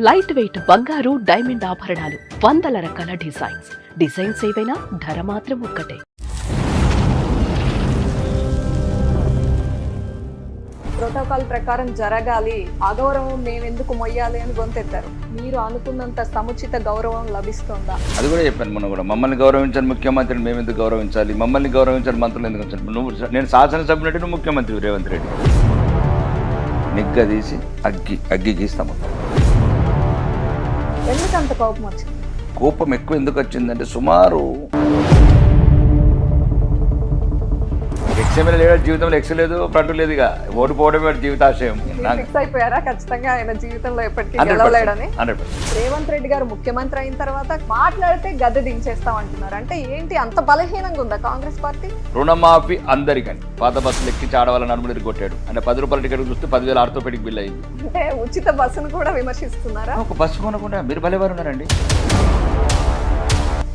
Light weight బంగారు diamond ఆభరణాలు, వందల రకాల డిజైన్స్ ఏవైనా ధర మాత్రం ఒక్కటే. ప్రోటోకాల్ ప్రకారం జరగాలి, అగౌరవం మేమెందుకు మొయ్యాలి అని గొంతెత్తారు. మీరు అనుకున్నంత సముచిత గౌరవం లభిస్తుందా? అది కూడా చెప్పాను మనం కూడా. మమ్మల్ని గౌరవించాలి ముఖ్యమంత్రిని మేము ఎందుకు గౌరవించాలి, మమ్మల్ని గౌరవించాలి మంత్రులు ఎందుకు ఉంచాలి? నేను శాసనసభ్యుడు, నువ్వు ముఖ్యమంత్రి రేవంత్ రెడ్డి. నిగ్గదీసి అగ్గి గీస్తాము. ఎందుకు అంత కోపం వచ్చింది? కోపం ఎక్కువ ఎందుకు వచ్చిందంటే సుమారు ఎక్స్ఎమ్మెల్యే లేడు, జీవితంలో ఎక్స్ లేదు, ఫ్రంట్ లేదు. ఇక ఓటు పోవడమే జీవితాశయం. ఫిక్స్ అయిపోయారా ఖచ్చితంగా ఆయన జీవితంలో ఎప్పటికీ గెలవలేడని? 100%. రేవంత్ రెడ్డి గారు ముఖ్యమంత్రి అయిన తర్వాత మాట్లాడితే గద్దె దించేస్తాం అంటున్నారు. అంటే ఏంటి, అంత బలహీనంగా ఉందా కాంగ్రెస్ పార్టీ? రుణమాఫీ అందరికని పాత బస్సులు ఎక్కించి ఆడవాళ్ళ నడుములు కొట్టాడు. అంటే 10 రూపాయల టికెట్ చూస్తే 10,000 ఆర్థోపెడిక్ బిల్ అయింది. అంటే ఉచిత బస్సును కూడా విమర్శిస్తున్నారా? ఒక బస్సు కొనకుండా మీరు భలేవారు ఉన్నారండి.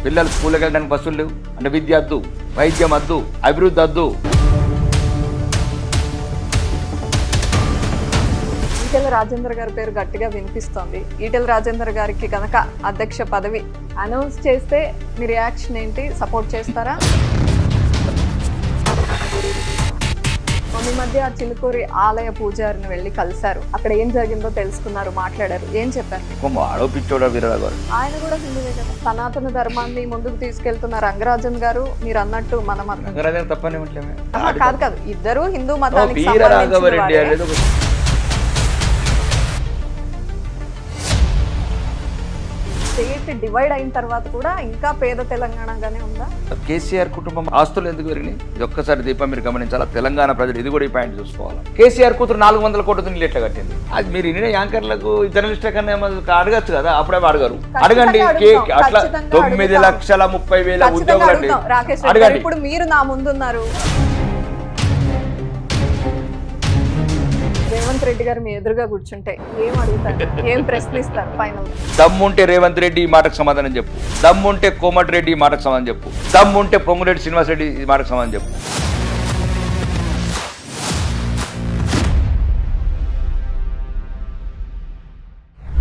పిల్లలు స్కూల్కి వెళ్ళడానికి బస్సులు లేవు. అంటే విద్య వద్దు, వైద్యం వద్దు, అభివృద్ధి వద్దు. ఈటెల రాజేందర్ గారి పేరు గట్టిగా వినిపిస్తోంది. ఈటెల రాజేందర్ గారికి కనుక అధ్యక్ష పదవి అనౌన్స్ చేస్తే మీ రియాక్షన్ ఏంటి? సపోర్ట్ చేస్తారా? ఈ మధ్య చిలుకూరి ఆలయ పూజారిని వెళ్ళి కలిశారు. అక్కడ ఏం జరిగిందో తెలుసుకున్నారు, మాట్లాడారు. ఏం చెప్పారు? ఆయన కూడా హిందువే కదా. సనాతన ధర్మాన్ని ముందుకు తీసుకెళ్తున్న రంగరాజన్ గారు మీరు అన్నట్టు మన మతం కాదు, ఇద్దరు హిందూ మతానికి స్టేట్ డివైడ్ అయిన తర్వాత కూడా ఇంకా పేద తెలంగాణగానే ఉందా? కేసీఆర్ కుటుంబం ఆస్తులు ఎందుకు పెరిగినాయి? ఇది ఒక్కసారి దీపం మీరు గమనించాలా. తెలంగాణ ప్రజలు ఇది కూడా ఈ పాయింట్ చూసుకోవాలి. కేసీఆర్ కూతురు 400 కోట్లతో నీళ్ళు ఎట్లా కట్టింది? అది మీరు ఇన్ని యాంకర్లకు జర్నలిస్ట్ కన్నా అడగచ్చు కదా. అప్పుడే అడగరు. అడగండి. అట్లా 9,30,000 ఉద్యోగులు అండి. రాకేష్ రెడ్డి గారు, ఇప్పుడు మీరు నా ముందున్నారు. రేవంత్ రెడ్డి గారు మీ ఎదురుగా కూర్చుంటే ఏం అడుగుతారు, ఏం ప్రశ్నిస్తారు? ఫైనల్ దమ్ముంటే రేవంత్ రెడ్డి ఈ మాటకు సమాధానం చెప్పు. దమ్ముంటే కోమటిరెడ్డి ఈ మాటకు సమాధానం చెప్పు. దమ్ముంటే పొంగురెడ్డి శ్రీనివాసరెడ్డి ఈ మాటకు సమాధానం చెప్పు.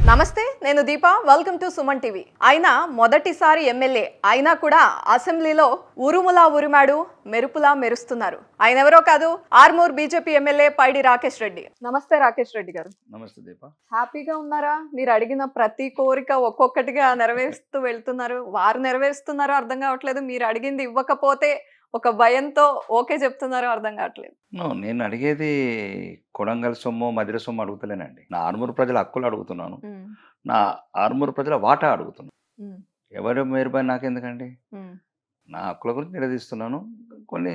నమస్తే, నేను Deepa. Welcome to Suman TV. ఆయన మొదటిసారి ఎమ్మెల్యే అయినా కూడా అసెంబ్లీలో ఉరుములా ఉరిమాడు, మెరుపులా మెరుస్తున్నారు. ఆయన ఎవరో కాదు, ఆర్మూర్ బీజేపీ ఎమ్మెల్యే పైడి రాకేష్ రెడ్డి. నమస్తే రాకేష్ రెడ్డి గారు. నమస్తే దీప. హ్యాపీగా ఉన్నారా? మీరు అడిగిన ప్రతి కోరిక ఒక్కొక్కటిగా నెరవేరుస్తూ వెళ్తున్నారు. వారు నెరవేరుస్తున్నారో అర్థం కావట్లేదు. మీరు అడిగింది ఇవ్వకపోతే ఒక భయంతో ఓకే చెప్తున్నారో అర్థం కావట్లేదు. నేను అడిగేది కొడంగల్ సొమ్ము, మధిర సొమ్ము అడుగుతలేనండి. నా ఆర్మూరు ప్రజల హక్కులు అడుగుతున్నాను. నా ఆర్మూరు ప్రజల వాటా అడుగుతున్నాను. ఎవరు మేరుపై నాకెందుకండి? నా హక్కుల గురించి నిలదీస్తున్నాను. కొన్ని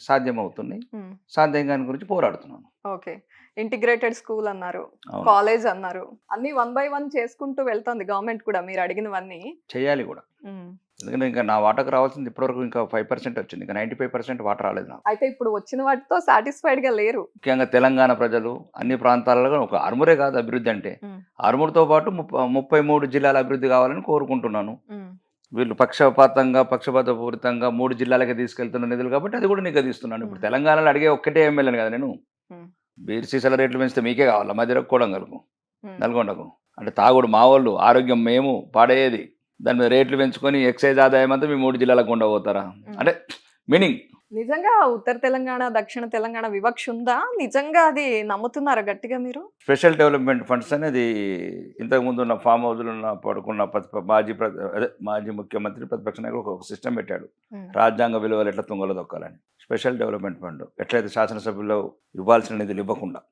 సాధ్యం అవుతున్నాయి, సాధ్యం కాని గురించి పోరాడుతున్నాను. ఓకే, ఇంటిగ్రేటెడ్ స్కూల్ అన్నారు, కాలేజ్ అన్నారు, అన్ని 1 by 1 చేసుకుంటూ వెళ్తుంది గవర్నమెంట్ కూడా. మీరు అడిగినవన్నీ చేయాలి కూడా. ఎందుకంటే ఇంకా నా వాటకు రావాల్సింది ఇప్పటివరకు ఇంకా 5% వచ్చింది. ఇంకా 95% వాటర్ రాలేదు నాకు. అయితే ఇప్పుడు వచ్చిన వాటితో సాటిస్ఫైడ్ గా లేరు. ముఖ్యంగా తెలంగాణ ప్రజలు అన్ని ప్రాంతాలలో ఒక ఆర్మూరే కాదు అభివృద్ధి అంటే, ఆర్మూర్తో పాటు 33 జిల్లాల అభివృద్ధి కావాలని కోరుకుంటున్నాను. వీళ్ళు పక్షపాతపూరితంగా 3 జిల్లాలకి తీసుకెళ్తున్న నిధులు కాబట్టి అది కూడా నిగదీస్తున్నాను. ఇప్పుడు తెలంగాణలో అడిగే ఒక్కటే ఎమ్మెల్యేని కదా నేను. బీర్ సీసాల రేట్లు పెంచితే మీకే కావాలా? మధ్యలో కొడంగల్కు, నల్గొండకు. అంటే తాగుడు మా వాళ్ళు, ఆరోగ్యం మేము పాడేది. దాని మీద రేట్లు పెంచుకొని ఎక్సైజ్ ఆదాయం అంతా మీ 3 జిల్లాలకు ఉండబోతారా? అంటే మీనింగ్ నిజంగా ఉత్తర తెలంగాణ, దక్షిణ తెలంగాణ వివక్ష ఉందా? నిజంగా అది నమ్ముతున్నారా గట్టిగా మీరు? స్పెషల్ డెవలప్మెంట్ ఫండ్స్ అనేది ఇంతకుముందు ఉన్న ఫామ్ హౌస్లు ఉన్న పడుకున్న మాజీ ముఖ్యమంత్రి ప్రతిపక్ష నాయకుడు ఒక సిస్టమ్ పెట్టాడు. రాజ్యాంగ విలువలు ఎట్లా తుంగలో దొక్కాలని. స్పెషల్ డెవలప్మెంట్ ఫండ్ ఎట్లయితే శాసనసభ్యులు ఇవ్వాల్సిన నిధులు ఇవ్వకుండా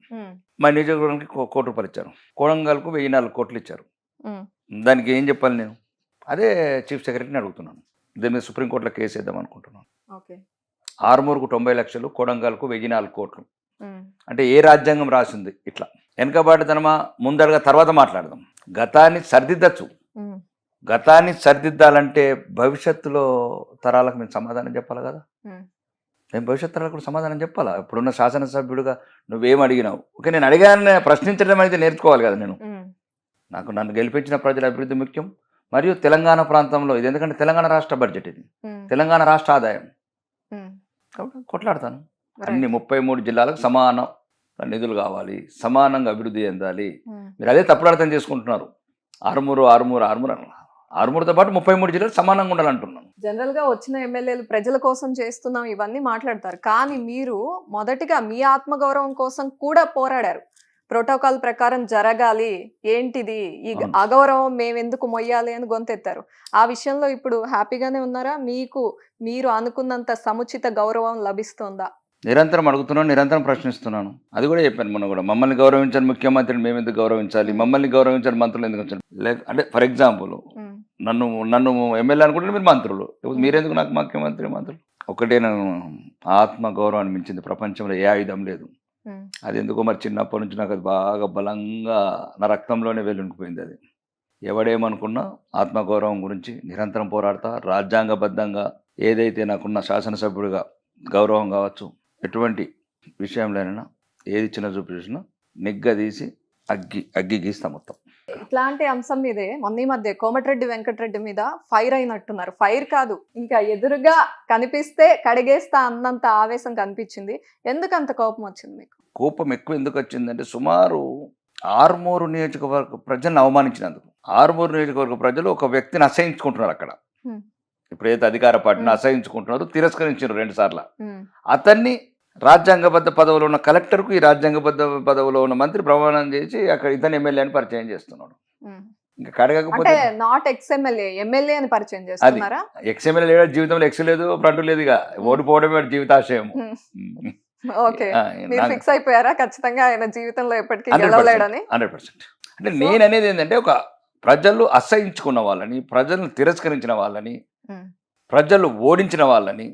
మా నియోజకవర్గానికి 1 కోటి రూపాయలు ఇచ్చారు. కొడంగల్కు 1,004 కోట్లు ఇచ్చారు. దానికి ఏం చెప్పాలి నేను? అదే చీఫ్ సెక్రటరీని అడుగుతున్నాను. దీని మీద సుప్రీంకోర్టులో కేసు వేద్దాం అనుకుంటున్నాను. ఆర్మూర్కు 90 లక్షలు, కొడంగల్కు 1,004 కోట్లు. అంటే ఏ రాజ్యాంగం రాసింది ఇట్లా? వెనకబాటుతనమా, ముందరగా తర్వాత మాట్లాడదాం. గతాన్ని సరిదిద్దచ్చు. గతాన్ని సరిదిద్దాలంటే భవిష్యత్తులో తరాలకు మేము సమాధానం చెప్పాలి కదా. మేము భవిష్యత్ తరాలకు కూడా సమాధానం చెప్పాలా? ఇప్పుడున్న శాసనసభ్యుడిగా నువ్వేం అడిగినావు? ఓకే, నేను అడిగానే ప్రశ్నించడం అనేది నేర్చుకోవాలి కదా. నన్ను గెలిపించిన ప్రజల అభివృద్ధి ముఖ్యం. మరియు తెలంగాణ ప్రాంతంలో ఇది, ఎందుకంటే తెలంగాణ రాష్ట్ర బడ్జెట్, ఇది తెలంగాణ రాష్ట్ర ఆదాయం కాబట్టి కొట్లాడతాను. అన్ని 33 జిల్లాలకు సమాన నిధులు కావాలి, సమానంగా అభివృద్ధి చెందాలి. మీరు అదే తప్పుడు అర్థం చేసుకుంటున్నారు. ఆరుమూరు ఆరుమూరుతో పాటు 33 జిల్లాలు సమానంగా ఉండాలంటున్నాను. జనరల్ గా వచ్చిన ఎమ్మెల్యేలు ప్రజల కోసం చేస్తున్నాం ఇవన్నీ మాట్లాడతారు, కానీ మీరు మొదటిగా మీ ఆత్మగౌరవం కోసం కూడా పోరాడారు. ప్రోటోకాల్ ప్రకారం జరగాలి, ఏంటిది ఈ అవును. అగౌరవం మేమెందుకు మొయ్యాలి అని గొంతెత్తారు. ఆ విషయంలో ఇప్పుడు హ్యాపీగానే ఉన్నారా? మీరు అనుకున్నంత సముచిత గౌరవం లభిస్తుందా? నిరంతరం అడుగుతున్నాను, నిరంతరం ప్రశ్నిస్తున్నాను. అది కూడా చెప్పాను మొన్న కూడా. మమ్మల్ని గౌరవించాలి ముఖ్యమంత్రిని మేము ఎందుకు గౌరవించాలి, మమ్మల్ని గౌరవించాలి మంత్రులు ఎందుకు ఉంచాలి? అంటే ఫర్ ఎగ్జాంపుల్ నన్ను ఎమ్మెల్యే అనుకుంటే మీరు మంత్రులు, మీరెందుకు నాకు ముఖ్యమంత్రి మంత్రులు? ఒకటే నేను ఆత్మగౌరవాన్ని మించింది ప్రపంచంలో ఏ ఆయుధం లేదు. అది ఎందుకో మరి చిన్నప్పటి నుంచి నాకు అది బాగా బలంగా నా రక్తంలోనే వెళ్ళుండిపోయింది. అది ఎవడేమనుకున్నా ఆత్మగౌరవం గురించి నిరంతరం పోరాడతా. రాజ్యాంగబద్ధంగా ఏదైతే నాకున్న శాసనసభ్యుడిగా గౌరవం కావచ్చు, ఎటువంటి విషయంలోనైనా ఏది చిన్న చూపు చూసినా నిగ్గదీసి అగ్గి గీస్తా మొత్తం. ఇట్లాంటి అంశం మీదే మొన్న ఈ మధ్య కోమటిరెడ్డి వెంకటరెడ్డి మీద ఫైర్ అయినట్టున్నారు. ఫైర్ కాదు, ఇంకా ఎదురుగా కనిపిస్తే కడిగేస్తా అన్నంత ఆవేశం కనిపించింది. ఎందుకు అంత కోపం వచ్చింది మీకు? కోపం ఎక్కువ ఎందుకు వచ్చిందంటే, సుమారు ఆరుమూరు నియోజకవర్గ ప్రజలను అవమానించినందుకు. ఆరుమూరు నియోజకవర్గ ప్రజలు ఒక వ్యక్తిని అసహించుకుంటున్నారు అక్కడ. ఇప్పుడు ఏదైతే అధికార పార్టీని అసహించుకుంటున్నారో తిరస్కరించారు 2 సార్లు. అతన్ని రాజ్యాంగబద్ధ పదవిలో ఉన్న కలెక్టర్కు ఈ రాజ్యాంగబద్ధ పదవిలో ఉన్న మంత్రి ప్రమాణం చేసి అక్కడ ఇతను ఎమ్మెల్యే అని పరిచయం చేస్తున్నాడు. ఇంకా కడగకపోతే నాట్ ఎక్స్ఎమ్మెల్యే ఎమ్మెల్యే అని పరిచయం చేస్తున్నారా? ఎక్స్ఎమ్మెల్యే లేదు, జీవితంలో ఎక్స్ లేదు, ఫ్రంట్ లేదు, ఇక ఓడిపోవడమే జీవితాశయం. ఓకే, మీరు ఫిక్స్ అయిపోయారా ఖచ్చితంగా ఆయన జీవితంలో ఎప్పటికీ గెలవలేడని? 100%. అంటే నేను అనేది ఏంటంటే, ఒక ప్రజలు అసహించుకున్న వాళ్ళని, ప్రజలను తిరస్కరించిన వాళ్ళని, ప్రజలు ఓడించిన వాళ్ళని,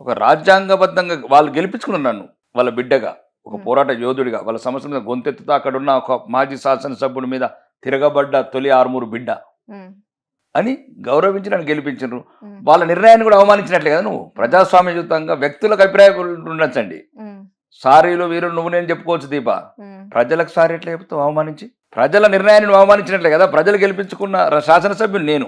ఒక రాజ్యాంగబద్ధంగా వాళ్ళు గెలిపించుకున్నారు నన్ను వాళ్ళ బిడ్డగా, ఒక పోరాట యోధుడిగా, వాళ్ళ సమస్యల మీద గొంతెత్తుతా అక్కడున్న ఒక మాజీ శాసనసభ్యుడి మీద తిరగబడ్డ తొలి ఆరుమూరు బిడ్డ అని గౌరవించి నన్ను గెలిపించారు. వాళ్ళ నిర్ణయాన్ని కూడా అవమానించినట్లే కదా నువ్వు. ప్రజాస్వామ్యయుతంగా వ్యక్తులకు అభిప్రాయాలు ఉండొచ్చండి. సారీలు వీరు నువ్వు నేను చెప్పుకోవచ్చు దీప, ప్రజలకు సారీ ఎట్లా చెప్తావు? అవమానించి ప్రజల నిర్ణయాన్ని నువ్వు అవమానించినట్లే కదా. ప్రజలు గెలిపించుకున్న శాసనసభ్యులు నేను,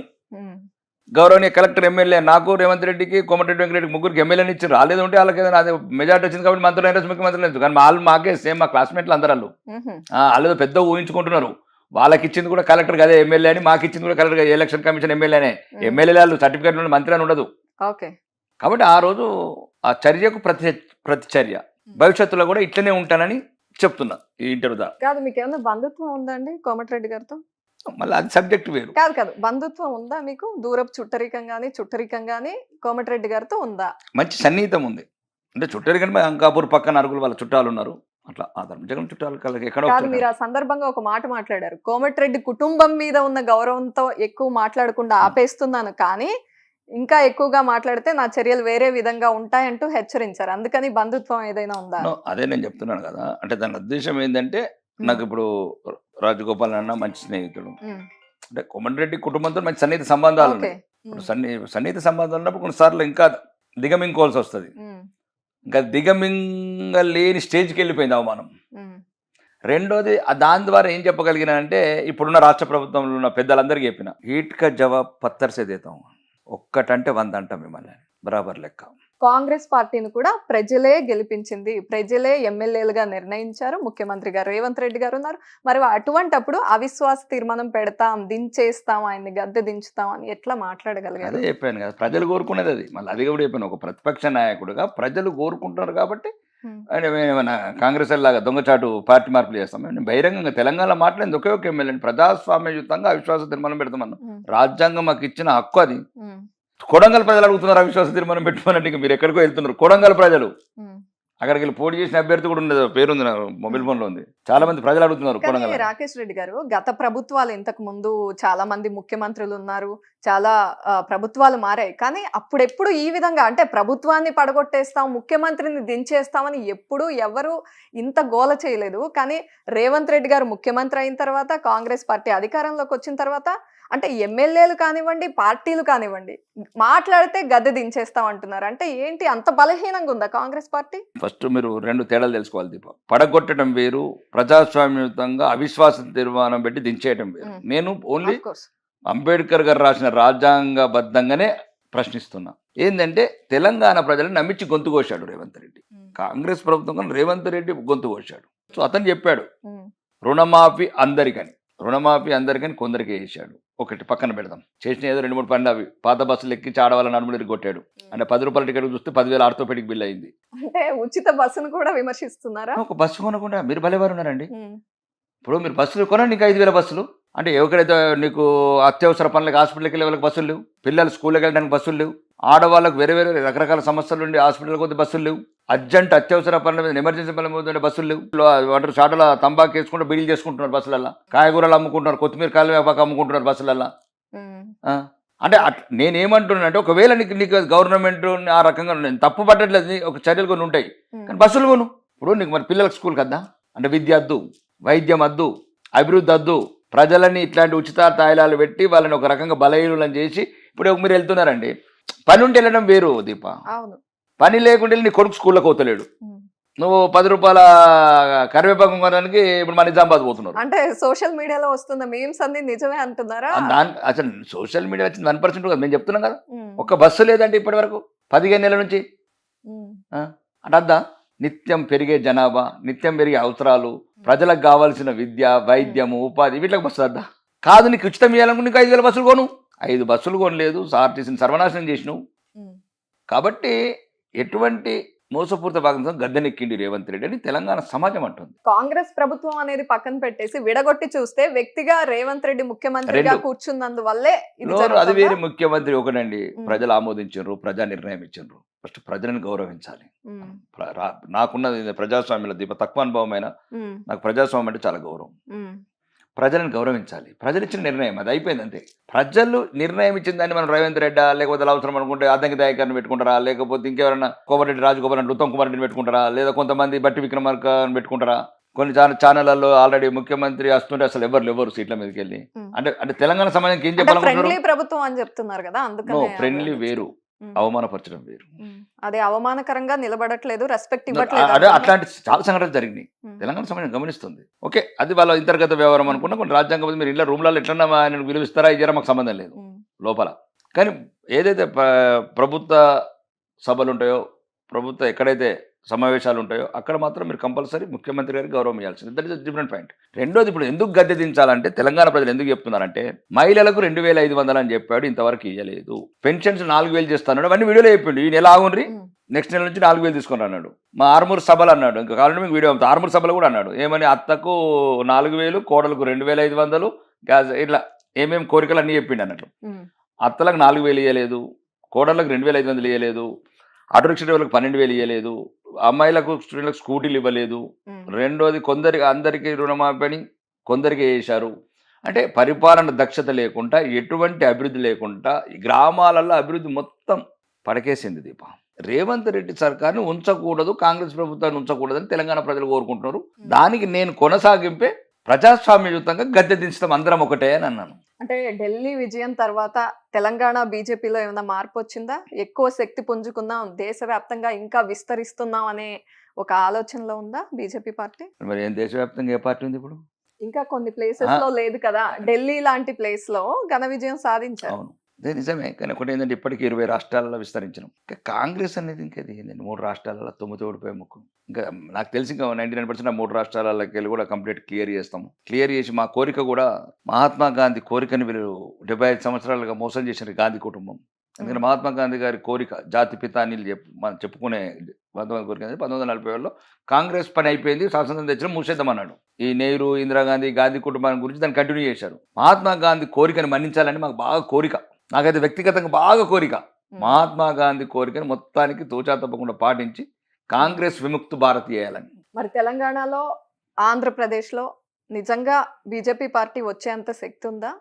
గౌరవనీయ కలెక్టర్ ఎమ్మెల్యే నాకు, రేవంత్ రెడ్డికి, కోమటిరెడ్డి వెంకటరెడ్డికి ముగ్గురికి ఎమ్మెల్యేని ఇచ్చారు. రాలేదు ఉంటే వాళ్ళకి ఏదైనా అదే మెజార్టీ వచ్చింది కాబట్టి మంత్రులు అయినా ముఖ్యమంత్రులు లేదు. కానీ వాళ్ళు మాకే సేమ్ మా క్లాస్మేట్లు అందరూ వాళ్ళు పెద్ద ఊహించుకుంటున్నారు. వాళ్ళకి ఇచ్చింది కూడా కలెక్టర్ అదే ఎమ్మెల్యే అని, మాకు ఇచ్చింది కూడా కలెక్టర్ ఎలక్షన్ కమిషన్ ఎమ్మెల్యేనే. ఎమ్మెల్యే వాళ్ళు సర్టిఫికేట్ నుండి మంత్రి అని ఉండదు. కాబట్టి ఆ రోజు ఆ చర్యకు ప్రతిచర్య. భవిష్యత్తులో కూడా ఇట్లనే ఉంటానని చెప్తున్నా ఈ ఇంటర్వ్యూ ద్వారా. కాదు, మీకు ఏమైనా బంధుత్వం ఉందండి కోమటిరెడ్డి గారితో? మళ్ళీ అది సబ్జెక్ట్ వేరు. కాదు, బంధుత్వం ఉందా మీకు? దూరపు చుట్టరికం గానీ కోమటిరెడ్డి గారితో ఉందా? మంచి సన్నిహితం ఉంది. అంటే చుట్టరికం అంకాపూర్ పక్కన అరుగులు వాళ్ళ చుట్టాలు ఉన్నారు. అట్లా ఆ జగన్ చుట్టాలు ఎక్కడ. మీరు ఆ సందర్భంగా ఒక మాట మాట్లాడారు, కోమటిరెడ్డి కుటుంబం మీద ఉన్న గౌరవంతో ఎక్కువ మాట్లాడకుండా ఆపేస్తున్నాను, కానీ ఇంకా ఎక్కువగా మాట్లాడితే నా చర్యలు వేరే విధంగా ఉంటాయంటూ హెచ్చరించారు. అందుకని బంధుత్వం ఏదైనా ఉందా? అదే నేను చెప్తున్నాను కదా. అంటే దాని ఉద్దేశం ఏంటంటే, నాకు ఇప్పుడు రాజగోపాల్ అన్న మంచి స్నేహితుడు. అంటే కోమటిరెడ్డి కుటుంబంతో మంచి సన్నిహిత సంబంధాలు ఉన్నాయి. ఇప్పుడు సన్నిహిత సంబంధాలు ఉన్నప్పుడు కొన్నిసార్లు ఇంకా దిగమింగుకోవాల్సి వస్తుంది. ఇంకా దిగమింగలేని స్టేజ్కి వెళ్ళిపోయింది అవమానం. రెండోది దాని ద్వారా ఏం చెప్పగలిగినానంటే, ఇప్పుడున్న రాష్ట్ర ప్రభుత్వంలో ఉన్న పెద్దలందరికీ చెప్పిన, ఈట్ కా జవాబ్ పత్తర్ సే దేతాం, ఒక్కటంటే 100 అంటాం మిమ్మల్ని బరాబర్ లెక్క. కాంగ్రెస్ పార్టీని కూడా ప్రజలే గెలిపించింది, ప్రజలే ఎమ్మెల్యేలుగా నిర్ణయించారు, ముఖ్యమంత్రి గారు రేవంత్ రెడ్డి గారు ఉన్నారు. మరి అటువంటప్పుడు అవిశ్వాస తీర్మానం పెడతాం, దించేస్తాం, ఆయన్ని గద్దె దించుతాం అని ఎట్లా మాట్లాడగలిగారు? అదే చెప్పాను కదా, ప్రజలు కోరుకునేది అది. మళ్ళీ అది కూడా చెప్పాను, ఒక ప్రతిపక్ష నాయకుడుగా ప్రజలు కోరుకుంటున్నారు కాబట్టి ఏమైనా కాంగ్రెస్ లాగా దొంగచాటు పార్టీ మార్పులు చేస్తాం. నేను బహిరంగంగా తెలంగాణ మాట్లాడింది ఒకే ఒక ఎమ్మెల్యే, ప్రజాస్వామ్యయుతంగా అవిశ్వాస తీర్మానం పెడతామన్నా. రాజ్యాంగం మాకు ఇచ్చిన హక్కు అది. కొడంగల్ ప్రజలు అడుగుతున్నారు అవిశ్వాస తీర్మానం పెట్టుకోనంటే, మీరు ఎక్కడికో వెళ్తున్నారు. కొడంగల్ ప్రజలు అక్కడికి వెళ్ళి పోటీ చేసిన అభ్యర్థి కూడా ఉండదు, పేరుంది మొబైల్ ఫోన్ లో ఉంది. చాలా మంది ప్రజలు అడుగుతున్నారు. కొడంగల్ రాకేష్ రెడ్డి గారు, గత ప్రభుత్వాలు ఇంతకు ముందు చాలా మంది ముఖ్యమంత్రులు ఉన్నారు, చాలా ప్రభుత్వాలు మారాయి, కానీ అప్పుడెప్పుడు ఈ విధంగా అంటే ప్రభుత్వాన్ని పడగొట్టేస్తాం, ముఖ్యమంత్రిని దించేస్తామని ఎప్పుడు ఎవరు ఇంత గోల చేయలేదు. కానీ రేవంత్ రెడ్డి గారు ముఖ్యమంత్రి అయిన తర్వాత, కాంగ్రెస్ పార్టీ అధికారంలోకి వచ్చిన తర్వాత, అంటే ఎమ్మెల్యేలు కానివ్వండి, పార్టీలు కానివ్వండి, మాట్లాడితే గద్దె దించేస్తాం అంటున్నారు. అంటే ఏంటి, అంత బలహీనంగా ఉందా కాంగ్రెస్ పార్టీ? ఫస్ట్ మీరు 2 తేడాలు తెలుసుకోవాలి దీప. పడగొట్టడం వేరు, ప్రజాస్వామ్యయుతంగా అవిశ్వాస తీర్మానం పెట్టి దించేయడం వేరు. నేను ఓన్లీ అంబేద్కర్ గారు రాసిన రాజ్యాంగబద్ధంగానే ప్రశ్నిస్తున్నా. ఏంటంటే, తెలంగాణ ప్రజలను నమ్మించి గొంతు కోశాడు రేవంత్ రెడ్డి. కాంగ్రెస్ ప్రభుత్వం కానీ రేవంత్ రెడ్డి గొంతు కోశాడు. సో అతను చెప్పాడు రుణమాఫీ అందరికని. రుణమాఫీ అందరికని కొందరికి వేసాడు. ఒకటి పక్కన పెడదాం, చేసిన ఏదో 2-3 పనులు అవి. పాత బస్సులు ఎక్కి ఆడవాళ్ళ నడుములు కొట్టాడు. అంటే 10 రూపాయల టికెట్ చూస్తే 10,000 ఆర్థోపెడిక్ బిల్ అయింది. అంటే ఉచిత బస్సును కూడా విమర్శిస్తున్నారా? ఒక బస్సు కొనకుండా మీరు భలేవారు ఉన్నారండి. ఇప్పుడు మీరు బస్సులు కొనండి, ఇంకా 5,000 బస్సులు. అంటే ఎక్కడైతే నీకు అత్యవసర పనులకు హాస్పిటల్కి వెళ్ళే వాళ్ళకి బస్సులు లేవు, పిల్లలు స్కూల్కి వెళ్ళడానికి బస్సులు లేవు, ఆడవాళ్ళకు వేరే వేరే రకరకాల సమస్యలు ఉండి హాస్పిటల్కి పోతే బస్సులు లేవు, అర్జెంట్ అత్యవసర పనుల మీద ఎమర్జెన్సీ పనుల మీద బస్సులు లేవు, వాటర్ షాటల తంబాకు వేసుకుంటూ బిడీలు చేసుకుంటున్నారు బస్సులల్లో, కాయగూరలు అమ్ముకుంటున్నారు, కొత్తిమీర కాయలు వేపాకు అమ్ముకుంటున్నారు బస్సులల్లో. అంటే నేనేమంటున్నానంటే ఒకవేళ నీకు గవర్నమెంట్ ఆ రకంగా నేను తప్పు పట్టట్లేదు, ఒక చర్యలు కొన్ని ఉంటాయి, కానీ బస్సులు కొను. ఇప్పుడు నీకు మరి పిల్లలకు స్కూల్ కదా, అంటే విద్య వద్దు, వైద్యం వద్దు, అభివృద్ధి వద్దు, ప్రజలని ఇట్లాంటి ఉచిత తాయిలాలు పెట్టి వాళ్ళని ఒక రకంగా బలహీనులను చేసి ఇప్పుడు మీరు వెళ్తున్నారండి. పని ఉంటే వెళ్ళడం వేరు దీప, పని లేకుంటే నీ కొడుకు స్కూల్లోకి పోతలేడు, నువ్వు 10 రూపాయల కరివేపాకం కొనడానికి ఇప్పుడు మన నిజామాబాద్ పోతున్నారు. అంటే సోషల్ మీడియాలో వస్తున్న మీమ్స్ అన్ని నిజమే అంటున్నారా? అసలు సోషల్ మీడియా వచ్చింది 1% కదా, మేము చెప్తున్నాం కదా. ఒక్క బస్సు లేదంటే ఇప్పటి వరకు 15 నెలల నుంచి. అంటే అద్దా నిత్యం పెరిగే జనాభా, నిత్యం పెరిగే అవసరాలు, ప్రజలకు కావాల్సిన విద్య, వైద్యము, ఉపాధి, వీటికి బస్సు అద్దా కాదు. నీకు ఉచితం ఇవ్వాలనుకుంటే నీకు 5,000 బస్సులు కొను. 5 బస్సులు కొనలేదు, ఆర్టీసీని సర్వనాశనం చేసినావు. కాబట్టి ఎటువంటి మోసపూరిత భాగంతో గద్దెనెక్కిండి రేవంత్ రెడ్డి అని తెలంగాణ సమాజం అంటుంది. కాంగ్రెస్ ప్రభుత్వం అనేది పక్కన పెట్టేసి విడగొట్టి చూస్తే వ్యక్తిగా రేవంత్ రెడ్డి ముఖ్యమంత్రిగా కూర్చున్నందువల్లే అది వేరే. ముఖ్యమంత్రి ఒకటండి, ప్రజలు ఆమోదించారు, ప్రజా నిర్ణయం ఇచ్చారు. ఫస్ట్ ప్రజలను గౌరవించాలి. నాకున్నది ప్రజాస్వామ్యంలో దీప తక్కువ అనుభవమైన నాకు ప్రజాస్వామ్యం అంటే చాలా గౌరవం. ప్రజలను గౌరవించాలి. ప్రజలు ఇచ్చిన నిర్ణయం అది అయిపోయింది అంతే. ప్రజలు నిర్ణయం ఇచ్చిన దాన్ని మనం రేవంత్ రెడ్డా లేకపోతే అవసరం అనుకుంటే అద్దంకి దయాకర్ని పెట్టుకుంటారా, లేకపోతే ఇంకెవరన్నా కోమరెడ్డి రాజగోపాల్ అంటే ఉత్తమ్ కుమార్ రెడ్డిని పెట్టుకుంటారా, లేదా కొంతమంది బట్టి విక్రమార్కని పెట్టుకుంటారా. కొన్ని ఛానళ్లలో ఆల్రెడీ ముఖ్యమంత్రి వస్తుంటే అసలు ఎవరు సీట్ల మీదకి వెళ్ళి అంటే తెలంగాణ సమాజానికి ఏం చెప్పాలనుకుంటున్నారు? ప్రభుత్వం అని చెప్తున్నారు కదా, అందుకని ఫ్రెండ్లీ వేరు, అవమానపరచడం వేరు. అదే అవమానకరంగా నిలబడట్లేదు, రెస్పెక్ట్ ఇవ్వట్లేదు. అదే అట్లాంటి చాలా సంఘటనలు జరిగినాయి, తెలంగాణ సమాజం గమనిస్తుంది. ఓకే, అది వాళ్ళ ఇంతర్గత వ్యవహారం అనుకున్నా. కొన్ని రాజ్యాంగం మీరు ఇలా రూమ్లలో ఎట్లన్నా ఆయన విలువిస్తారా ఇచ్చారా మాకు సంబంధం లేదు లోపల. కానీ ఏదైతే ప్రభుత్వ సభలు ఉంటాయో, ప్రభుత్వ ఎక్కడైతే సమావేశాలు ఉంటాయో అక్కడ మాత్రం మీరు కంపల్సరీ ముఖ్యమంత్రి గారికి గౌరవం ఇవ్వాల్సింది. That is different point. రెండోది, ఇప్పుడు ఎందుకు గద్దె దించాలంటే తెలంగాణ ప్రజలు ఎందుకు చెప్తున్నారంటే మహిళలకు 2,500 అని చెప్పాడు, ఇంతవరకు ఇవ్వలేదు. పెన్షన్స్ 4,000 చేస్తాడు, అవన్నీ వీడియోలో చెప్పిండు. ఈ నెల ఆగుండ్రి, నెక్స్ట్ నెల నుంచి 4,000 తీసుకుని అన్నాడు. మా ఆర్మూరు సభలు అన్నాడు, ఇంకా కావాలంటే మీకు వీడియో అవుతుంది. ఆర్మూరు సభలు కూడా అన్నాడు ఏమని, అత్తకు 4,000, కోడలకు 2,500, గ్యాస్ ఇట్లా ఏమేమి కోరికలు అన్నీ చెప్పిండు అన్నట్లు. అత్తలకు 4,000 ఇవ్వలేదు, కోడళ్ళకు 2,500 ఇవ్వలేదు, ఆటో రిక్షా డ్రైవర్లకు 12,000 ఇవ్వలేదు, అమ్మాయిలకు స్టూడెంట్లకు స్కూటీలు ఇవ్వలేదు. రెండోది, అందరికీ రుణమాఫీ కొందరికి వేశారు. అంటే పరిపాలన దక్షత లేకుండా, ఎటువంటి అభివృద్ధి లేకుండా ఈ గ్రామాలలో అభివృద్ధి మొత్తం పడకేసింది దీప. రేవంత్ రెడ్డి సర్కార్ని ఉంచకూడదు, కాంగ్రెస్ ప్రభుత్వాన్ని ఉంచకూడదని తెలంగాణ ప్రజలు కోరుకుంటున్నారు. దానికి నేను కొనసాగింపే ప్రజాస్వామ్యయుతంగా గద్దె దించడం అందరం ఒకటే అని అన్నాను. అంటే ఢిల్లీ విజయం తర్వాత తెలంగాణ బీజేపీలో ఏమైనా మార్పు వచ్చిందా? ఎక్కువ శక్తి పుంజుకుందాం, దేశవ్యాప్తంగా ఇంకా విస్తరిస్తున్నాం అనే ఒక ఆలోచనలో ఉందా బీజేపీ పార్టీ? మరి ఏం దేశవ్యాప్తంగా ఏ పార్టీ ఉంది ఇప్పుడు? ఇంకా కొన్ని ప్లేసెస్ లో లేదు కదా, ఢిల్లీ లాంటి ప్లేస్ లో ఘన విజయం సాధించారు. అవును, అదే నిజమే. కానీ ఒకటి ఏంటంటే ఇప్పటికీ 20 రాష్ట్రాలలో విస్తరించడం. ఇంకా కాంగ్రెస్ అనేది ఇంకేది 3 రాష్ట్రాలలో 9 ఓడిపోయే ముక్కు. ఇంకా నాకు తెలిసి ఇంకా 99% 3 రాష్ట్రాలకి వెళ్ళి కూడా కంప్లీట్ క్లియర్ చేస్తాము. క్లియర్ చేసి మా కోరిక కూడా మహాత్మా గాంధీ కోరికని వీళ్ళు 75 సంవత్సరాలుగా మోసం చేసిన గాంధీ కుటుంబం. ఎందుకంటే మహాత్మా గాంధీ గారి కోరిక, జాతి పిత అని మనం చెప్పుకునే కోరిక 1940లో కాంగ్రెస్ పని అయిపోయింది, స్వాతంత్రం తెచ్చిన మూసేద్దామన్నాడు. ఈ నెహ్రూ, ఇందిరాగాంధీ, గాంధీ కుటుంబాన్ని గురించి దాన్ని కంటిన్యూ చేశారు. మహాత్మా గాంధీ కోరికని మన్నించాలని మాకు బాగా కోరిక, నాకైతే వ్యక్తిగతంగా బాగా కోరిక. మహాత్మా గాంధీ కోరికని మొత్తానికి తోచా తప్పకుండా పాటించి కాంగ్రెస్ విముక్త భారత్ చేయాలని. మరి తెలంగాణలో, ఆంధ్రప్రదేశ్లో నిజంగా బీజేపీ పార్టీ వచ్చేంత శక్తి ఉందా?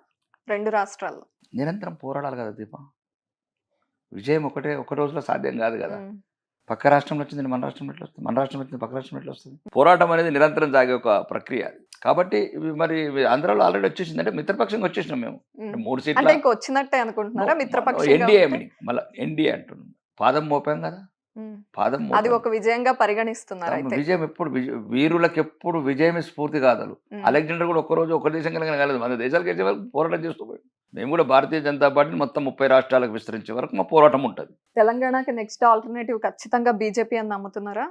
2 రాష్ట్రాల్లో నిరంతరం పోరాడాలి కదా దీప. విజయం ఒక రోజులో సాధ్యం కాదు కదా. పక్క రాష్ట్రంలో వచ్చింది మన రాష్ట్రంలో ఎట్లా వస్తుంది, మన రాష్ట్రంలో వచ్చింది పక్క రాష్ట్రంలో ఎట్లా వస్తుంది? పోరాటం అనేది నిరంతరం సాగే ఒక ప్రక్రియ అది. కాబట్టి మరి ఆంధ్రాలో ఆల్రెడీ వచ్చేసింది, అంటే మిత్రపక్షంగా వచ్చేసినాం మేము 3 సీట్లు వచ్చినట్టే అనుకుంటున్నారా? మిత్రపక్షం ఎన్డీఏ మళ్ళీ ఎన్డీఏ అంటున్నాం, పాదం మోపాం కదా, పాదం అది ఒక విజయంగా పరిగణిస్తున్నారు. విజయం ఎప్పుడు వీరులకు ఎప్పుడు విజయమే స్ఫూర్తి కాదు. అలెగ్జాండర్ కూడా ఒక్కరోజు ఒక దేశం కలిగిన కాలేదు, మన దేశాలకు వచ్చే వరకు పోరాటం చేస్తూ పోయి. మేము కూడా భారతీయ జనతా పార్టీని మొత్తం 30 రాష్ట్రాలకు విస్తరించే వరకు మా పోరాటం ఉంటుంది. తెలంగాణకి నెక్స్ట్ ఆల్టర్నేటివ్ ఖచ్చితంగా బీజేపీ అని నమ్ముతున్నారా?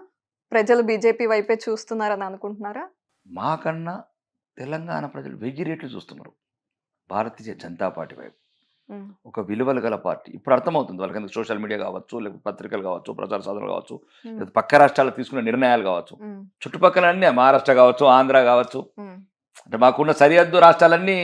ప్రజలు బీజేపీ వైపే చూస్తున్నారని అనుకుంటున్నారా? మాకన్నా తెలంగాణ ప్రజలు 1000 రెట్లు చూస్తున్నారు భారతీయ జనతా పార్టీ వైపు. ఉమ్, ఒక విలువలు గల పార్టీ. ఇప్పుడు అర్థమవుతుంది వాళ్ళకి, సోషల్ మీడియా కావచ్చు, లేకపోతే పత్రికలు కావచ్చు, ప్రచార సాధనలు కావచ్చు, ఉమ్, లేదా పక్క రాష్ట్రాలు తీసుకునే నిర్ణయాలు కావచ్చు, ఉమ్, చుట్టుపక్కల అన్నీ మహారాష్ట్ర కావచ్చు, ఆంధ్ర కావచ్చు, ఉమ్, అంటే మాకున్న సరిహద్దు రాష్ట్రాలన్నీ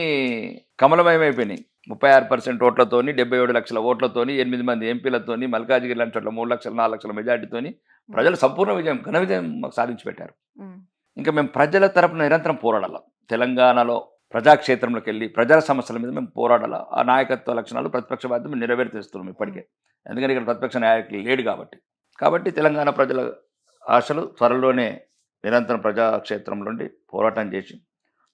కమలమయమైపోయినాయి. 36% ఓట్లతోని, 77 లక్షల ఓట్లతోని, 8 మంది ఎంపీలతోని, మల్కాజిగిరి లాంటి చోట్ల 3 లక్షల 4 లక్షల మెజార్టీతోని ప్రజలు సంపూర్ణ విజయం, ఘన విజయం మాకు సాధించి పెట్టారు. ఉమ్, ఇంకా మేము ప్రజల తరపున నిరంతరం పోరాడాలి. తెలంగాణలో ప్రజాక్షేత్రంలోకి వెళ్ళి ప్రజల సమస్యల మీద మేము పోరాడాలి. ఆ నాయకత్వ లక్షణాలు, ప్రతిపక్ష బాధ్యత మేము నెరవేర్తిస్తున్నాం ఇప్పటికే. ఎందుకంటే ఇక్కడ ప్రతిపక్ష నాయకులు లేడు కాబట్టి తెలంగాణ ప్రజల ఆశలు త్వరలోనే నిరంతరం ప్రజాక్షేత్రం నుండి పోరాటం చేసి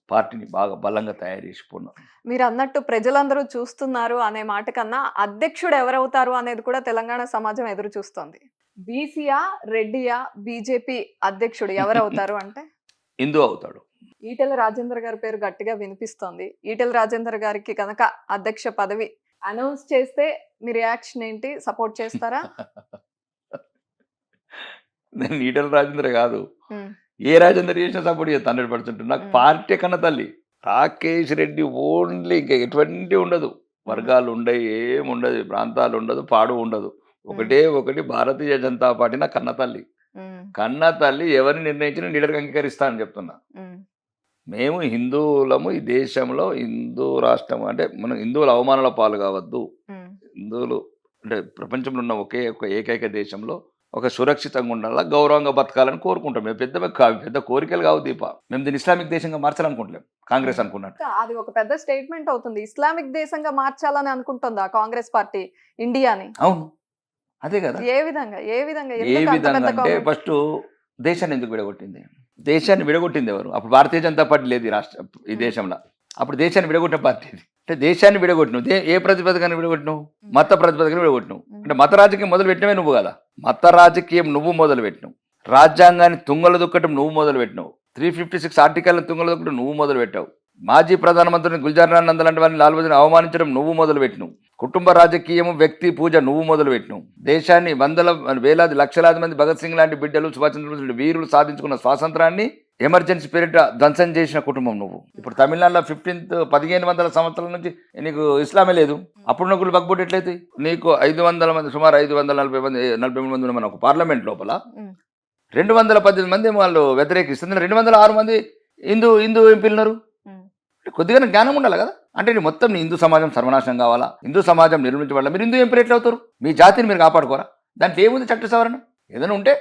పార్టీని బాగా బలంగా తయారు చేసి పోన్నాం. మీరు అన్నట్టు ప్రజలందరూ చూస్తున్నారు అనే మాట కన్నా అధ్యక్షుడు ఎవరవుతారు అనేది కూడా తెలంగాణ సమాజం ఎదురు చూస్తోంది. బీసీయా, రెడ్డియా, బీజేపీ అధ్యక్షుడు ఎవరవుతారు అంటే హిందూ అవుతాడు. ఈటెల రాజేందర్ గారి పేరు గట్టిగా వినిపిస్తోంది. ఈటెల రాజేందర్ గారికి కనుక అధ్యక్ష పదవి అనౌన్స్ చేస్తే మీ రియాక్షన్ ఏంటి? సపోర్ట్ చేస్తారా? నేను ఈటల రాజేంద్ర కాదు, ఉమ్, ఏ రాజేంద్ర చేసినా సపోర్ట్ చేస్తాను 100%. నాకు పార్టీ కన్నా తల్లి రాకేష్ రెడ్డి ఓన్లీ, ఇంకా ఎటువంటి ఉండదు, వర్గాలు ఉండవు, ఏముండదు, ప్రాంతాలు ఉండదు, పాడు ఉండదు, ఒకటి భారతీయ జనతా పార్టీ నా కన్న తల్లి. ఉమ్, కన్న తల్లి ఎవరిని నిర్ణయించినా లీడర్కి అంగీకరిస్తా అని చెప్తున్నా. ఉమ్, మేము హిందువులము, ఈ దేశంలో హిందూ రాష్ట్రం అంటే మనం హిందువుల అవమానాల పాలు కావద్దు. ఉమ్, హిందువులు అంటే ప్రపంచంలో ఉన్న ఏకైక దేశంలో ఒక సురక్షితంగా ఉండాలా, గౌరవంగా బతకాలని కోరుకుంటాం. మేము పెద్ద కోరికలు కావు దీప. మేము దీన్ని ఇస్లామిక్ దేశంగా మార్చాలనుకుంటలేం, కాంగ్రెస్ అనుకున్నట్టు. అది ఒక పెద్ద స్టేట్మెంట్ అవుతుంది. ఇస్లామిక్ దేశంగా మార్చాలని అనుకుంటుందా కాంగ్రెస్ పార్టీ ఇండియాని? అవును, అదే కదా. ఏ విధంగా ఏ విధంగా అంటే ఫస్ట్ దేశాన్ని ఎందుకు విడగొట్టింది? దేశాన్ని విడగొట్టింది ఎవరు? అప్పుడు భారతీయ జనతా పార్టీ లేదు ఈ దేశంలో. అప్పుడు దేశాన్ని విడగొట్టిన పార్టీ ఇది. అంటే దేశాన్ని విడగొట్టినావు. ఏ ప్రతిపదికను విడగొట్టినావు? మత ప్రతిపదికను విడగొట్టినావు. అంటే మత రాజకీయం మొదలు పెట్టినవే నువ్వు కదా. మత రాజకీయం నువ్వు మొదలు పెట్టినావు. రాజ్యాంగాన్ని తుంగలు దుక్కటం నువ్వు మొదలు పెట్టినావు. 356 ఆర్టికల్ని తుంగలు దుక్కటం నువ్వు మొదలు పెట్టావు. మాజీ ప్రధానమంత్రిని గుల్జార్ నంద్ లాంటి వారిని లాల్ బహదూర్ అవమానించడం నువ్వు మొదలు పెట్టినావు. కుటుంబ రాజకీయము, వ్యక్తి పూజ నువ్వు మొదలు పెట్టినావు. దేశాన్ని వేలాది లక్షలాది మంది భగత్ సింగ్ లాంటి బిడ్డలు, సుభాష్ చంద్రబోస్ వీరులు సాధించుకున్న స్వాతంత్రాన్ని ఎమర్జెన్సీ పీరియడ్ ధ్వంసం చేసిన కుటుంబం నువ్వు. ఇప్పుడు తమిళనాడులో 1500 సంవత్సరాల నుంచి నీకు ఇస్లామే లేదు. అప్పుడు నువ్వు బగ్బుట్ ఎట్లయితే నీకు 500 మంది, సుమారు 540 మంది ఉన్న ఒక పార్లమెంట్ లోపల 218 మంది వాళ్ళు వ్యతిరేకిస్తుంది. 206 మంది హిందూ ఎంపీలు ఉన్నారు. కొద్దిగా జ్ఞానం ఉండాలి కదా. అంటే నీ మొత్తం నీ హిందూ సమాజం సర్వనాశనం కావాలా, హిందూ సమాజం నిర్మించబడాలి, మీరు హిందూ ఎంపీలు ఎట్లా అవుతారు? మీ జాతిని మీరు కాపాడుకోరా? దాంట్లో ఏముంది చట్ట సవరణ? ఏదైనా ఉంటే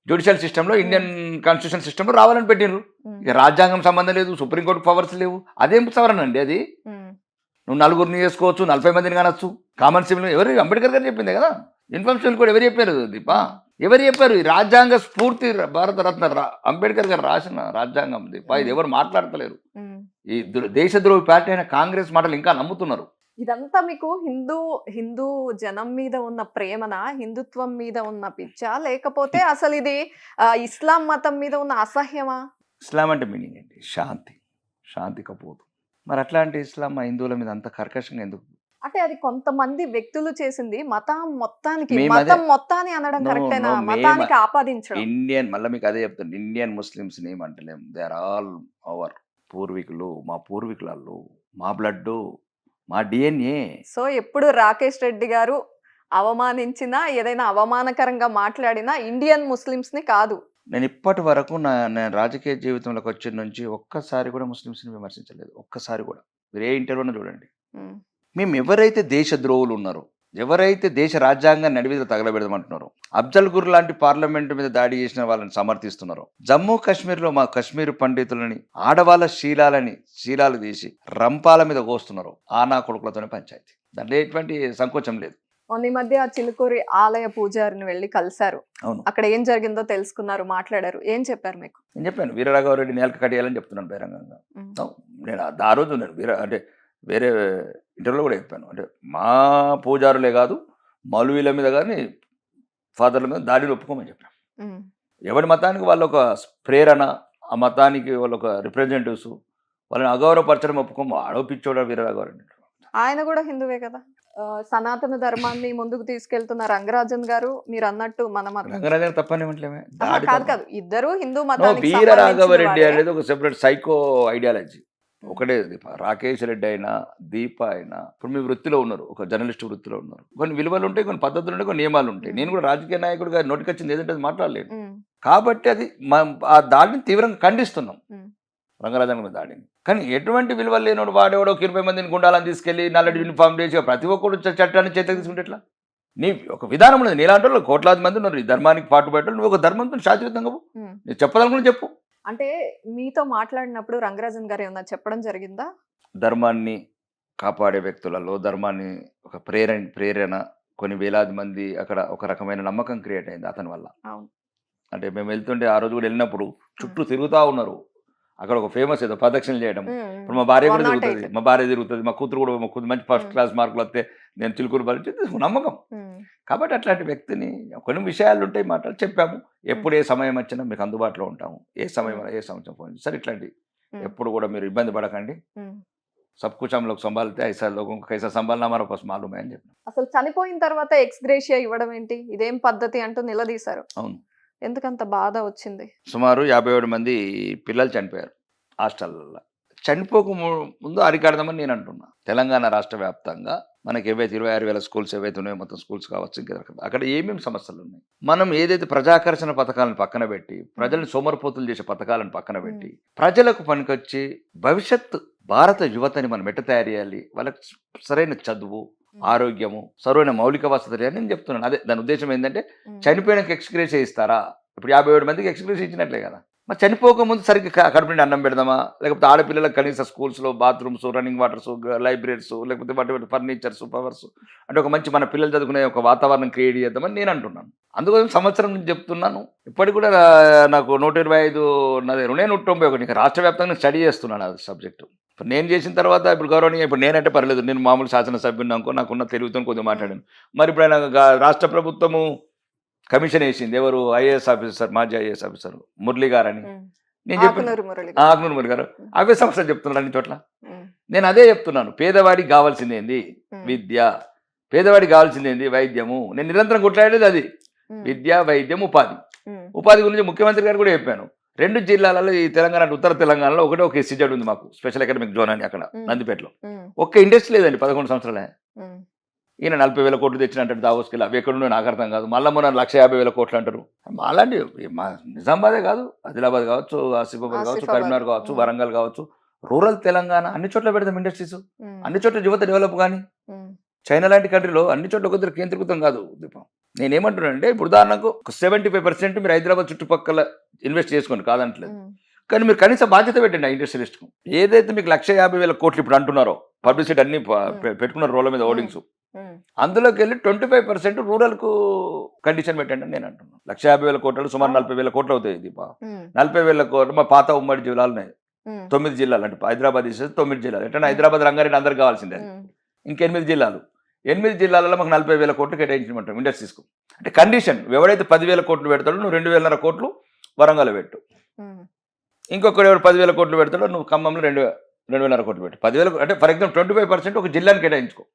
జ్యుడిషియల్ సిస్టంలో, ఇండియన్ కాన్స్టిట్యూషన్ సిస్టంలో రావాలని పెట్టినరు. ఇక రాజ్యాంగం సంబంధం లేదు, సుప్రీంకోర్టు పవర్స్ లేవు. అదేం సవరణ అండి అది? నువ్వు 4 చేసుకోవచ్చు, 40 మందిని కానొచ్చు. కామన్ సివిల్ ఎవరు? అంబేద్కర్ గారు చెప్పిందే కదా. ఇన్ఫర్మేషన్ కూడా ఎవరు చెప్పారు దీపా? ఎవరు చెప్పారు? ఈ రాజ్యాంగ స్ఫూర్తి భారతరత్న అంబేద్కర్ గారు రాసిన రాజ్యాంగం దీపా. ఇది ఎవరు మాట్లాడతలేరు. ఈ దేశద్రోహి పార్టీ అయిన కాంగ్రెస్ మాటలు ఇంకా నమ్ముతున్నారు. ఇదంతా మీకు హిందూ జనం మీద ఉన్న ప్రేమనా, హిందుత్వం మీద ఉన్న పిచ్చా, లేకపోతే అసలు ఇది ఇస్లాం మతం మీద ఉన్న అసహ్యమా? ఇస్లాం అంటే మీనింగ్ ఏంటి? శాంతి కపోదు. మరి అట్లాంటి ఇస్లాం మా హిందువుల మీద అంత కర్కశంగా ఎందుకు? అంటే అది కొంతమంది వ్యక్తులు చేసింది. మతం మొత్తానికి, మేము అదే- మతం మొత్తాన్ని అనడం కరెక్టేనా? మతానికి ఆపాదించడం. ఇండియన్, మళ్ళీ మీకు అదే చెప్తాను, ఇండియన్ ముస్లిమ్స్ ఏమంటలేం. దే ఆర్ ఆల్ అవర్ పూర్వీకులు, మా పూర్వీకులు, మా బ్లడ్, మా డిఎన్ఏ. సో ఎప్పుడు రాకేష్ రెడ్డి గారు అవమానించినా, ఏదైనా అవమానకరంగా మాట్లాడినా ఇండియన్ ముస్లిమ్స్ ని కాదు. నేను ఇప్పటి వరకు నేను రాజకీయ జీవితంలోకి వచ్చిన నుంచి ఒక్కసారి కూడా ముస్లిమ్స్ని విమర్శించలేదు. ఒక్కసారి కూడా. మీరు ఏ ఇంటర్వ్యూలో చూడండి. ఉమ్, మేము ఎవరైతే దేశద్రోహులు ఉన్నారో, ఎవరైతే దేశ రాజ్యాంగాన్ని నడివిద తగలబెడదామంటున్నారో, అఫ్జల్ గురు లాంటి పార్లమెంటు మీద దాడి చేసిన వాళ్ళని సమర్థిస్తున్నారో, జమ్మూ కాశ్మీర్లో మా కశ్మీర్ పండితులని, ఆడవాళ్ళ శీలాలు తీసి రంపాల మీద కోస్తున్నారు. ఆనా కొడుకులతోనే పంచాయతీ. దాంట్లో ఎటువంటి సంకోచం లేదు. మొన్న ఈ మధ్య చిలుకూరి ఆలయ పూజారిని వెళ్ళి కలిశారు. అవును, అక్కడ ఏం జరిగిందో తెలుసుకున్నారు, మాట్లాడారు. ఏం చెప్పారు మీకు? నేను చెప్పాను, వీరరాఘవరెడ్డి నేలక కట్టేయాలని చెప్తున్నాను బహిరంగంగా. నేను ఆ రోజు నేను వేరే ఇంటర్వ్యూలో కూడా చెప్పాను. అంటే మా పూజారులే కాదు, మౌలవీల మీద కానీ ఫాదర్ల మీద దాడిని ఒప్పుకోమని చెప్పాను. ఎవరి మతానికి వాళ్ళ ఒక ప్రేరణ, ఆ మతానికి వాళ్ళ ఒక రిప్రజెంటేటివ్స్, వాళ్ళని అగౌరవపరచడం ఒప్పుకోము. ఆడోపిచ్చోడ వీరరాఘవరెడ్డి. ఆయన కూడా హిందువే కదా. సనాతన ధర్మాన్ని ముందుకు తీసుకెళ్తున్న రంగరాజన్ గారు, మీరు అన్నట్టు మన మతం రంగరాజన్ తప్పనేమంటలేమే. కాదు ఇద్దరు హిందూ మతానికి వీరరాఘవరెడ్డి అనేది ఒక సెపరేట్ సైకో ఐడియాలజీ. ఒకటే దీప. రాకేష్ రెడ్డి అయినా దీప అయినా ఇప్పుడు మీ వృత్తిలో ఉన్నారు, ఒక జర్నలిస్ట్ వృత్తిలో ఉన్నారు. కొన్ని విలువలు ఉంటాయి, కొన్ని పద్ధతులు ఉంటాయి, కొన్ని నియమాలు ఉంటాయి. నేను కూడా రాజకీయ నాయకుడిగా నోటికొచ్చింది ఏదంటే అది మాట్లాడలేను. కాబట్టి అది ఆ దాడిని తీవ్రంగా ఖండిస్తున్నాం, రంగరాజన్ మీద దాడిని. కానీ ఎటువంటి విలువలు లేనోడు వాడేవాడు 20 మందిని గుండాలని తీసుకెళ్లి నల్లటి యూనిఫామ్ చేసి ప్రతి ఒక్కరు చట్టాన్ని చేతకు తీసుకుంటే ఎట్లా? నీ ఒక విధానం ఉన్నది. నీలాంటి వాళ్ళు కోట్లాది మంది ఉన్నారు ఈ ధర్మానికి పాటుపడ్డారు. నువ్వు ఒక ధర్మంతో శాశ్వతంగా నేను చెప్పదనుకుని చెప్పు. అంటే మీతో మాట్లాడినప్పుడు రంగరాజన్ గారు ఏమన్నా చెప్పడం జరిగిందా? ధర్మాన్ని కాపాడే వ్యక్తులలో ధర్మాన్ని ఒక ప్రేరణ కొన్ని వేలాది మంది అక్కడ ఒక రకమైన నమ్మకం క్రియేట్ అయింది అతని వల్ల. అంటే మేము వెళ్తుంటే ఆ రోజు కూడా వెళ్ళినప్పుడు చుట్టూ తిరుగుతూ ఉన్నారు. అక్కడ ఒక ఫేమస్ ఏదో ప్రదక్షిణలు చేయడం. ఇప్పుడు మా భార్య కూడా తిరుగుతుంది, మా భార్య తిరుగుతుంది, మా కూతురు కూడా, మా కూతురు మంచి ఫస్ట్ క్లాస్ మార్కులు వస్తే నేను చిలుకూరు భరించి నమ్మకం. కాబట్టి అట్లాంటి వ్యక్తిని కొన్ని విషయాలు ఉంటాయి, మాటలు చెప్పాము. ఎప్పుడు ఏ సమయం వచ్చినా మీకు అందుబాటులో ఉంటాము, ఏ సమయం ఫోన్ సరే. ఇట్లాంటి ఎప్పుడు కూడా మీరు ఇబ్బంది పడకండి. సబ్ కుछ हम लोग संभालते हैं, ऐसा लोगों को कैसा संभालना हमारा पास मालूम है అని చెప్పి. అసలు చనిపోయిన తర్వాత ఎక్స్గ్రేషియా ఇవ్వడం ఏంటి, ఇదేం పద్ధతి అంటూ నిలదీశారు. అవును, ఎందుకంత బాధ వచ్చింది? సుమారు 57 మంది పిల్లలు చనిపోయారు హాస్టల్లో. చనిపోక ముందు అరికడదామని నేను అంటున్నా. తెలంగాణ రాష్ట్ర వ్యాప్తంగా మనకి ఏవైతే 26,000 స్కూల్స్ ఏవైతే ఉన్నాయో, మొత్తం స్కూల్స్ కావచ్చు, ఇంకా అక్కడ ఏమేమి సమస్యలు ఉన్నాయి, మనం ఏదైతే ప్రజాకర్షణ పథకాలను పక్కన పెట్టి, ప్రజల్ని సోమరిపోతులు చేసే పథకాలను పక్కన పెట్టి, ప్రజలకు పనికొచ్చి భవిష్యత్తు భారత యువతని మనం ఎట్ట తయారు చేయాలి, వాళ్ళకి సరైన చదువు, ఆరోగ్యము, సరైన మౌలిక వసతులు అని నేను చెప్తున్నాను. అదే దాని ఉద్దేశం ఏంటంటే చనిపోయినాక ఎక్స్గ్రేషియా ఇస్తారా? ఇప్పుడు 57 మందికి ఎక్స్గ్రేషియా ఇచ్చినట్లే కదా. మరి చనిపోకముందు సరిగ్గా కడుపు నుండి అన్నం పెడదామా? లేకపోతే ఆడపిల్లలకు కనీస స్కూల్స్లో బాత్రూమ్స్, రన్నింగ్ వాటర్స్, లైబ్రరీస్, లేకపోతే వాటి ఫర్నిచర్స్, పవర్స్, అంటే ఒక మంచి మన పిల్లలు చదువుకునే ఒక వాతావరణం క్రియేట్ చేద్దామని నేను అంటున్నాను. అందుకోసం సంవత్సరం నుంచి చెప్తున్నాను. ఇప్పటికి కూడా నాకు 125 ఉన్నది 191 రాష్ట్ర వ్యాప్తంగా స్టడీ చేస్తున్నాను ఆ సబ్జెక్టు. ఇప్పుడు నేను చేసిన తర్వాత ఇప్పుడు గౌరవనీయ, ఇప్పుడు నేనంటే పర్లేదు, నేను మామూలు శాసనసభ్యుని అనుకో, నాకున్న తెలుగుతో కొద్దిగా మాట్లాడాను. మరి ఇప్పుడు ఆయన రాష్ట్ర ప్రభుత్వము కమిషన్ వేసింది, ఎవరు ఐఏఎస్ ఆఫీసర్, మాజీ ఐఏఎస్ ఆఫీసర్ మురళి గారని. నేను చెప్పిన ఆకునూరు మురళి గారు అవే సమస్యలు చెప్తున్నారు అన్ని చోట్ల. నేను అదే చెప్తున్నాను, పేదవాడికి కావాల్సింది ఏంది? విద్య. పేదవాడికి కావాల్సింది ఏంది? వైద్యము. నేను నిరంతరం కొట్లాడేది అది, విద్య, వైద్యం, ఉపాధి. ఉపాధి గురించి ముఖ్యమంత్రి గారు కూడా చెప్పాను. 2 జిల్లాలలో, ఈ తెలంగాణ ఉత్తర తెలంగాణలో ఒక ఎస్సీజెడ్ ఉంది మాకు, స్పెషల్ ఎకనామిక్ జోన్ అని, అక్కడ నందిపేటలో ఒక్క ఇండస్ట్రీ లేదండి 11 సంవత్సరాలే. ఈయన 40,000 కోట్లు తెచ్చినట్టు దావోస్కెళ్ళి, అవి ఎక్కడున్నా నాకు అర్థం కాదు. మళ్ళీ మొన్న 150,000 కోట్లు అంటారు. అలాంటి మా నిజామాబాదే కాదు, ఆదిలాబాద్ కావచ్చు, ఆసిఫాబాద్ కావచ్చు, కరీంనగర్ కావచ్చు, వరంగల్ కావచ్చు, రూరల్ తెలంగాణ అన్ని చోట్ల పెడతాం ఇండస్ట్రీస్. అన్ని చోట్ల యువత డెవలప్ కానీ. చైనా లాంటి కంట్రీలో అన్ని చోట్ల ఒకరి కేంద్రీకృతం కాదు దీపం. నేనేమంటున్నానంటే, ఇప్పుడు ఉదాహరణకు 75% మీరు హైదరాబాద్ చుట్టుపక్కల ఇన్వెస్ట్ చేసుకోండి, కాదంటలేదు. కానీ మీరు కనీస బాధ్యత పెట్టండి ఆ ఇండస్ట్రియలిస్ట్కు. ఏదైతే మీకు 150,000 కోట్లు ఇప్పుడు అంటున్నారో, పబ్లిసిటీ అన్ని పెట్టుకున్నారు రోడ్ల మీద హోర్డింగ్స్, అందులోకి వెళ్ళి 25% రూరల్కు కండిషన్ పెట్టండి అని నేను అంటున్నాను. 150,000 కోట్లు సుమారు 40,000 కోట్లు అవుతాయి దీప. 40,000 కోట్లు మా పాత ఉమ్మడి జిల్లాలు ఉన్నాయి, 9 జిల్లాలు. అంటే హైదరాబాద్ తీసేసి 9 జిల్లాలు. ఎట్లా హైదరాబాద్, రంగారెడ్డి అందరికి కావాల్సిందే. ఇంక 8 జిల్లాలు. 8 జిల్లాలలో మాకు 40,000 కోట్లు కేటాయించమంటాం ఇండస్ట్రీస్కు. అంటే కండిషన్, ఎవడైతే 10,000 కోట్లు పెడతాడో నువ్వు 2,500 కోట్లు వరంగల్ పెట్టు. ఇంకొకడు ఎవరు 10,000 కోట్లు పెడతాడో నువ్వు ఖమ్మంలో 2,500 కోట్లు పెట్టు. 10,000 అంటే ఫర్ ఎగ్జాంపుల్ 25% ఒక జిల్లాని కేటాయించుకో.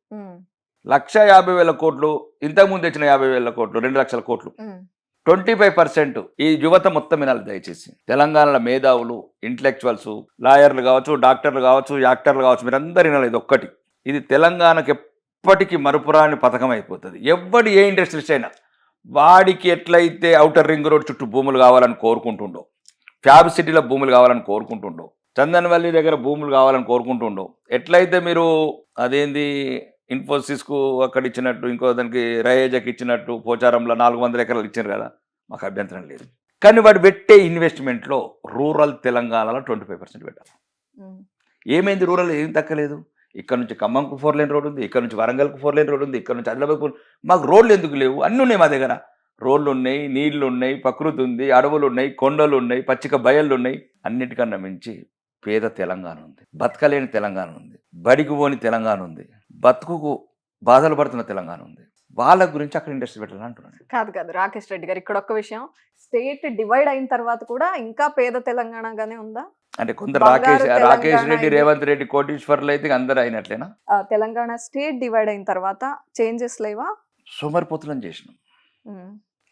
150,000 కోట్లు, ఇంతకుముందు తెచ్చిన 50,000 కోట్లు, 2 లక్షల కోట్లు. 25% ఈ యువత మొత్తం వినాలి దయచేసి. తెలంగాణలో మేధావులు, ఇంటలెక్చువల్స్, లాయర్లు కావచ్చు, డాక్టర్లు కావచ్చు, యాక్టర్లు కావచ్చు, మీరందరూ వినాలి. ఇది ఒక్కటి, ఇది తెలంగాణకి ఎప్పటికీ మరుపురాని పథకం అయిపోతుంది. ఎవడు ఏ ఇండస్ట్రీస్ అయినా వాడికి ఎట్లయితే ఔటర్ రింగ్ రోడ్ చుట్టూ భూములు కావాలని కోరుకుంటుండో, ఫ్యాబ్ సిటీలో భూములు కావాలని కోరుకుంటుండో, చందన్వల్లి దగ్గర భూములు కావాలని కోరుకుంటుండో, ఎట్లయితే మీరు అదేంది ఇన్ఫోసిస్కు అక్కడ ఇచ్చినట్టు, ఇంకో దానికి రయేజాకి ఇచ్చినట్టు, పోచారంలో 400 ఎకరాలు ఇచ్చారు కదా, మాకు అభ్యంతరం లేదు. కానీ వాడు పెట్టే ఇన్వెస్ట్మెంట్లో రూరల్ తెలంగాణలో 25% పెట్టాలి. ఏమైంది? రూరల్ ఏం తక్కలేదు. ఇక్కడ నుంచి ఖమ్మంకు 4 లేన్ రోడ్ ఉంది, ఇక్కడ నుంచి వరంగల్కు 4 లేన్ రోడ్ ఉంది, ఇక్కడ నుంచి ఆదిలాబాద్కు. మాకు రోడ్లు ఎందుకు లేవు? అన్నీ ఉన్నాయి మా దగ్గర. రోడ్లు ఉన్నాయి, నీళ్లు ఉన్నాయి, ప్రకృతి ఉంది, అడవులు ఉన్నాయి, కొండలు ఉన్నాయి, పచ్చిక బయళ్ళు ఉన్నాయి. అన్నిటికన్నా మించి పేద తెలంగాణ ఉంది, బతకలేని తెలంగాణ ఉంది, బడికి పోని తెలంగాణ ఉంది, బతుకుకు బాధలు పడుతున్న తెలంగాణ ఉంది. వాళ్ళ గురించి అక్కడ ఇండస్ట్రీ పెట్టాలని అంటున్నాను. కాదు రాకేష్ రెడ్డి గారు, ఇక్కడ ఒక్క విషయం, స్టేట్ డివైడ్ అయిన తర్వాత కూడా ఇంకా పేద తెలంగాణగానే ఉందా? అంటే కొందరు రాకేష్ రెడ్డి, రేవంత్ రెడ్డి కోటీశ్వర్లు అయితే అందరూ అయినట్లేనా? తెలంగాణ స్టేట్ డివైడ్ అయిన తర్వాత చేంజెస్ లేవా? సోమరిపోతులను చేసినాం.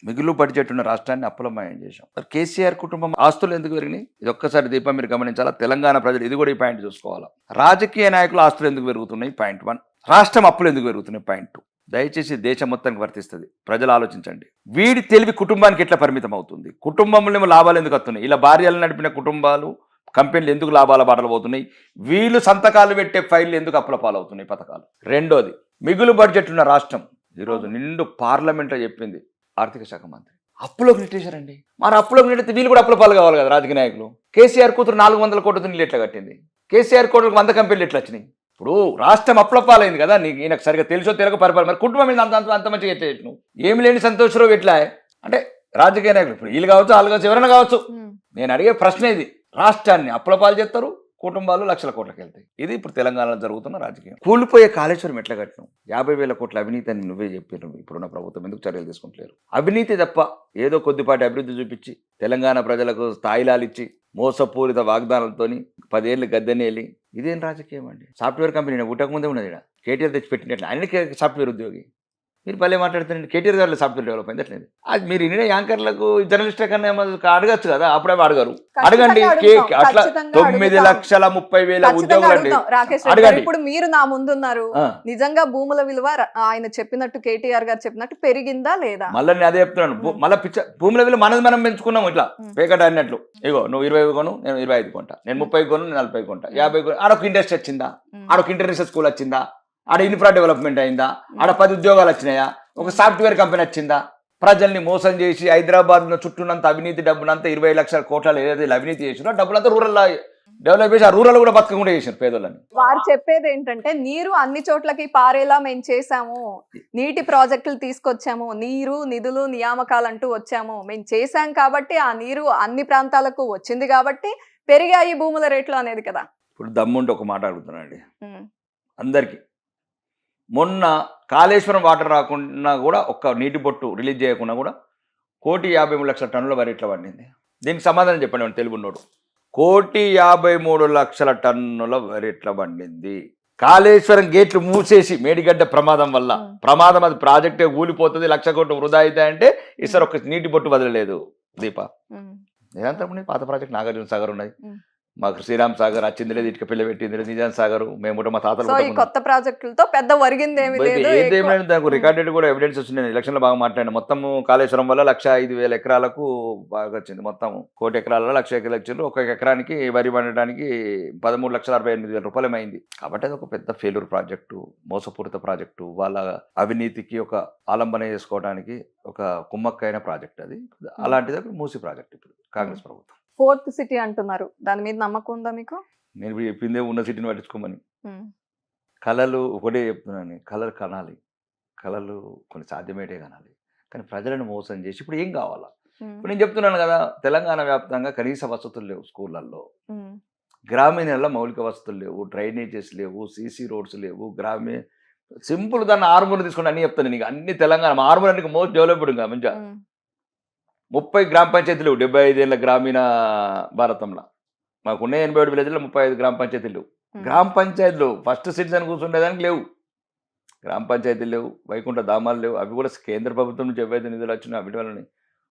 మిగులు బడ్జెట్ ఉన్న రాష్ట్రాన్ని అప్పులమయం చేశాం. మరి కేసీఆర్ కుటుంబం ఆస్తులు ఎందుకు పెరిగినాయి? ఇది ఒక్కసారి దీపం మీరు గమనించాలా. తెలంగాణ ప్రజలు ఇది కూడా ఈ పాయింట్ చూసుకోవాలా. రాజకీయ నాయకుల ఆస్తులు ఎందుకు పెరుగుతున్నాయి? పాయింట్ 1. రాష్ట్రం అప్పులు ఎందుకు పెరుగుతున్నాయి? పాయింట్ 2. దయచేసి దేశం మొత్తానికి వర్తిస్తుంది. ప్రజలు ఆలోచించండి. వీడి తెలివి కుటుంబానికి ఎట్లా పరిమితం అవుతుంది? కుటుంబంలో లాభాలు ఎందుకు వస్తున్నాయి? ఇలా భార్యలు నడిపిన కుటుంబాలు కంపెనీలు ఎందుకు లాభాల బాటలు పోతున్నాయి? వీళ్ళు సంతకాలు పెట్టే ఫైళ్ళు ఎందుకు అప్పుల పాలవుతున్నాయి పథకాలు? రెండోది, మిగులు బడ్జెట్ ఉన్న రాష్ట్రం ఈరోజు నిండు పార్లమెంట్లో చెప్పింది ఆర్థిక శాఖ మంత్రి అప్పులోకి నెట్టేశారండి. మరి అప్పులోకి నెట్టితే వీళ్ళు కూడా అప్పుల పాలు కావాలి కదా రాజకీయ నాయకులు. కేసీఆర్ కూతురు 400 కోట్లతో నీళ్ళు ఎట్లా కట్టింది? కేసీఆర్ కోట్లకు 100 కంపెనీలు ఎట్లా వచ్చినాయి? ఇప్పుడు రాష్ట్రం అప్పుల పాలైంది కదా. నీకు ఈయనకు సరిగ్గా తెలుసో తెలియక పరిపాలన. మరి కుటుంబం మీద అంత మంచిగా ఎట్లా చేసినావు? ఏమి లేని సంతోషరావు ఎట్లా అంటే రాజకీయ నాయకులు ఇప్పుడు వీళ్ళు కావచ్చు, వాళ్ళు కావచ్చు, ఎవరైనా కావచ్చు. నేను అడిగే ప్రశ్న ఇది. రాష్ట్రాన్ని అప్పుల పాలు చేస్తారు, కుటుంబాలు లక్షల కోట్లకి వెళ్తాయి. ఇది ఇప్పుడు తెలంగాణలో జరుగుతున్న రాజకీయం. కూలిపోయే కాళేశ్వరం ఎట్లా కట్టినాం? 50,000 కోట్ల అవినీతి అని నువ్వే చెప్పినావు. ఇప్పుడున్న ప్రభుత్వం ఎందుకు చర్యలు తీసుకుంటలేరు? అవినీతి తప్ప ఏదో కొద్దిపాటి అభివృద్ధి చూపించి తెలంగాణ ప్రజలకు స్థాయిలాలు ఇచ్చి మోసపూరిత వాగ్దానాలతో 10 ఏళ్ళు గద్దెనేలి ఇదేం రాజకీయం అండి? సాఫ్ట్వేర్ కంపెనీ పుట్టకముందే ఉన్నది ఇక్కడ. కేటీఆర్ తెచ్చి పెట్టినట్లు ఆయన సాఫ్ట్వేర్ ఉద్యోగి. మీరు భలే మాట్లాడుతున్నాండి. కేటీఆర్ గారు సాఫ్ట్వేర్ డెవలప్ అయింది అట్లేదు. అది మీరు ఇన్ని యాంకర్లకు జర్నలిస్టుల కన్నా అడగచ్చు కదా. అప్పుడే అడగరు. అడగండి. అట్లా 9,30,000 ఉద్యోగులు అండి. రాకేష్ రెడ్డి ఇప్పుడు మీరు నా ముందున్నారు. నిజంగా భూముల విలువ ఆయన చెప్పినట్టు కేటీఆర్ గారు చెప్పినట్టు పెరిగిందా లేదా? మళ్ళీ నేను అదే చెప్తున్నాను. మళ్ళీ భూముల విలువ మనం పెంచుకున్నాం. ఇట్లా పేకట అన్నట్లు. ఇగో నువ్వు 20 కొను, నేను 25 కొంటా, నేను 30 కొను, నేను 40 కొంటా, 50 కొను. ఆడొక ఇండస్ట్రీ వచ్చిందా? ఆడొక ఇంటర్నేషనల్ స్కూల్ వచ్చిందా? ఆడ ఇన్ఫ్రా డెవలప్మెంట్ అయిందా? ఆడ 10 ఉద్యోగాలు వచ్చినాయా? ఒక సాఫ్ట్వేర్ కంపెనీ వచ్చిందా? ప్రజల్ని మోసం చేసి హైదరాబాద్ చుట్టూనంత అవినీతి డబ్బునంతా 20 లక్షల కోట్ల ఏదైతే అవినీతి చేసినా డబ్బులంతా రూరల్ డెవలప్ చేసి ఆ రూరల్ కూడా బతకకుండా చేశారు పేదోళ్ళని. వారు చెప్పేది ఏంటంటే నీరు అన్ని చోట్లకి పారేలా మేము చేశాము, నీటి ప్రాజెక్టులు తీసుకొచ్చాము, నీరు నిధులు నియామకాలు అంటూ వచ్చాము, మేము చేశాం కాబట్టి ఆ నీరు అన్ని ప్రాంతాలకు వచ్చింది కాబట్టి పెరిగాయి భూముల రేట్లు అనేది కదా. ఇప్పుడు దమ్ముంటే ఒక మాట అడుగుతున్నానండి అందరికీ. మొన్న కాళేశ్వరం వాటర్ రాకుండా కూడా ఒక్క నీటి బొట్టు రిలీజ్ చేయకుండా కూడా 1,53,00,000 టన్నుల వరి ఎట్లా పండింది? దీనికి సమాధానం చెప్పండి తెలుగు ఉన్నోడు. 1,53,00,000 టన్నుల వరి ఎట్లా పండింది? కాళేశ్వరం గేట్లు మూసేసి మేడిగడ్డ ప్రమాదం వల్ల ప్రమాదం, అది ప్రాజెక్టే కూలిపోతుంది, 1,00,000 కోట్లు వృధా అవుతాయంటే ఈసారి ఒక నీటి బొట్టు వదలలేదు దీప. నిరంతరం పాత ప్రాజెక్ట్ నాగార్జున సాగర్ ఉన్నాయి, మాకు శ్రీరామ్ సాగర్ వచ్చింది లేదు, ఇటుక పిల్ల పెట్టింది లేదు, నిజాం సాగర్ మేము మా తాతలు కొత్త ప్రాజెక్టులతో పెద్ద వరిగింది దానికి రికార్డెడ్ కూడా ఎవిడెన్స్ వచ్చింది. ఎలక్షన్ లో బాగా మాట్లాడిన మొత్తం కాళేశ్వరం వల్ల 105,000 ఎకరాలకు బాగా వచ్చింది. మొత్తం 1,00,00,000 ఎకరాలలో 1,00,000 ఎకరాలు ఇచ్చారు. ఒక ఎకరానికి వరి పండడానికి 13,68,000 రూపాయలు అయింది. కాబట్టి అది ఒక పెద్ద ఫెయిల్యూర్ ప్రాజెక్టు, మోసపూరిత ప్రాజెక్టు, వాళ్ళ అవినీతికి ఒక ఆలంబన చేసుకోవడానికి ఒక కుమ్మక్కైన ప్రాజెక్ట్ అది. అలాంటిది మూసి ప్రాజెక్ట్ ఇప్పుడు కాంగ్రెస్ ప్రభుత్వం. 4th సిటీ అంటున్నారు, దాని మీద నమ్మకం ఉందా మీకు? నేను చెప్పిందే ఉన్న సిటీని పట్టించుకోమని. కళలు ఒకటే చెప్తున్నాను, కళలు కనాలి, కళలు కొన్ని సాధ్యమేటే కనాలి. కానీ ప్రజలను మోసం చేసి ఇప్పుడు ఏం కావాలా? ఇప్పుడు నేను చెప్తున్నాను కదా, తెలంగాణ వ్యాప్తంగా కనీస వసతులు లేవు స్కూళ్ళల్లో, గ్రామీణాల్లో మౌలిక వసతులు లేవు, డ్రైనేజెస్ లేవు, సీసీ రోడ్స్ లేవు, సింపుల్ దాన్ని ఆర్మూర్ తీసుకుంటే అన్ని చెప్తాను నీకు. అన్ని తెలంగాణ ఆర్మూర్ అన్ని మోస్ట్ డెవలప్డ్ ఇంకా మంచిగా 30 గ్రామ పంచాయతీలు 75 ఏళ్ళ గ్రామీణ భారతంలో. మాకున్న 87 విలేజ్లో 35 గ్రామ పంచాయతీలు. గ్రామ పంచాయతీలు ఫస్ట్ సిటిజన్ కూర్చుండేదానికి లేవు, గ్రామ పంచాయతీలు లేవు, వైకుంఠ ధామాలు లేవు. అవి కూడా కేంద్ర ప్రభుత్వం నుంచి ఏవైతే నిధులు వచ్చినా అవి వల్లనే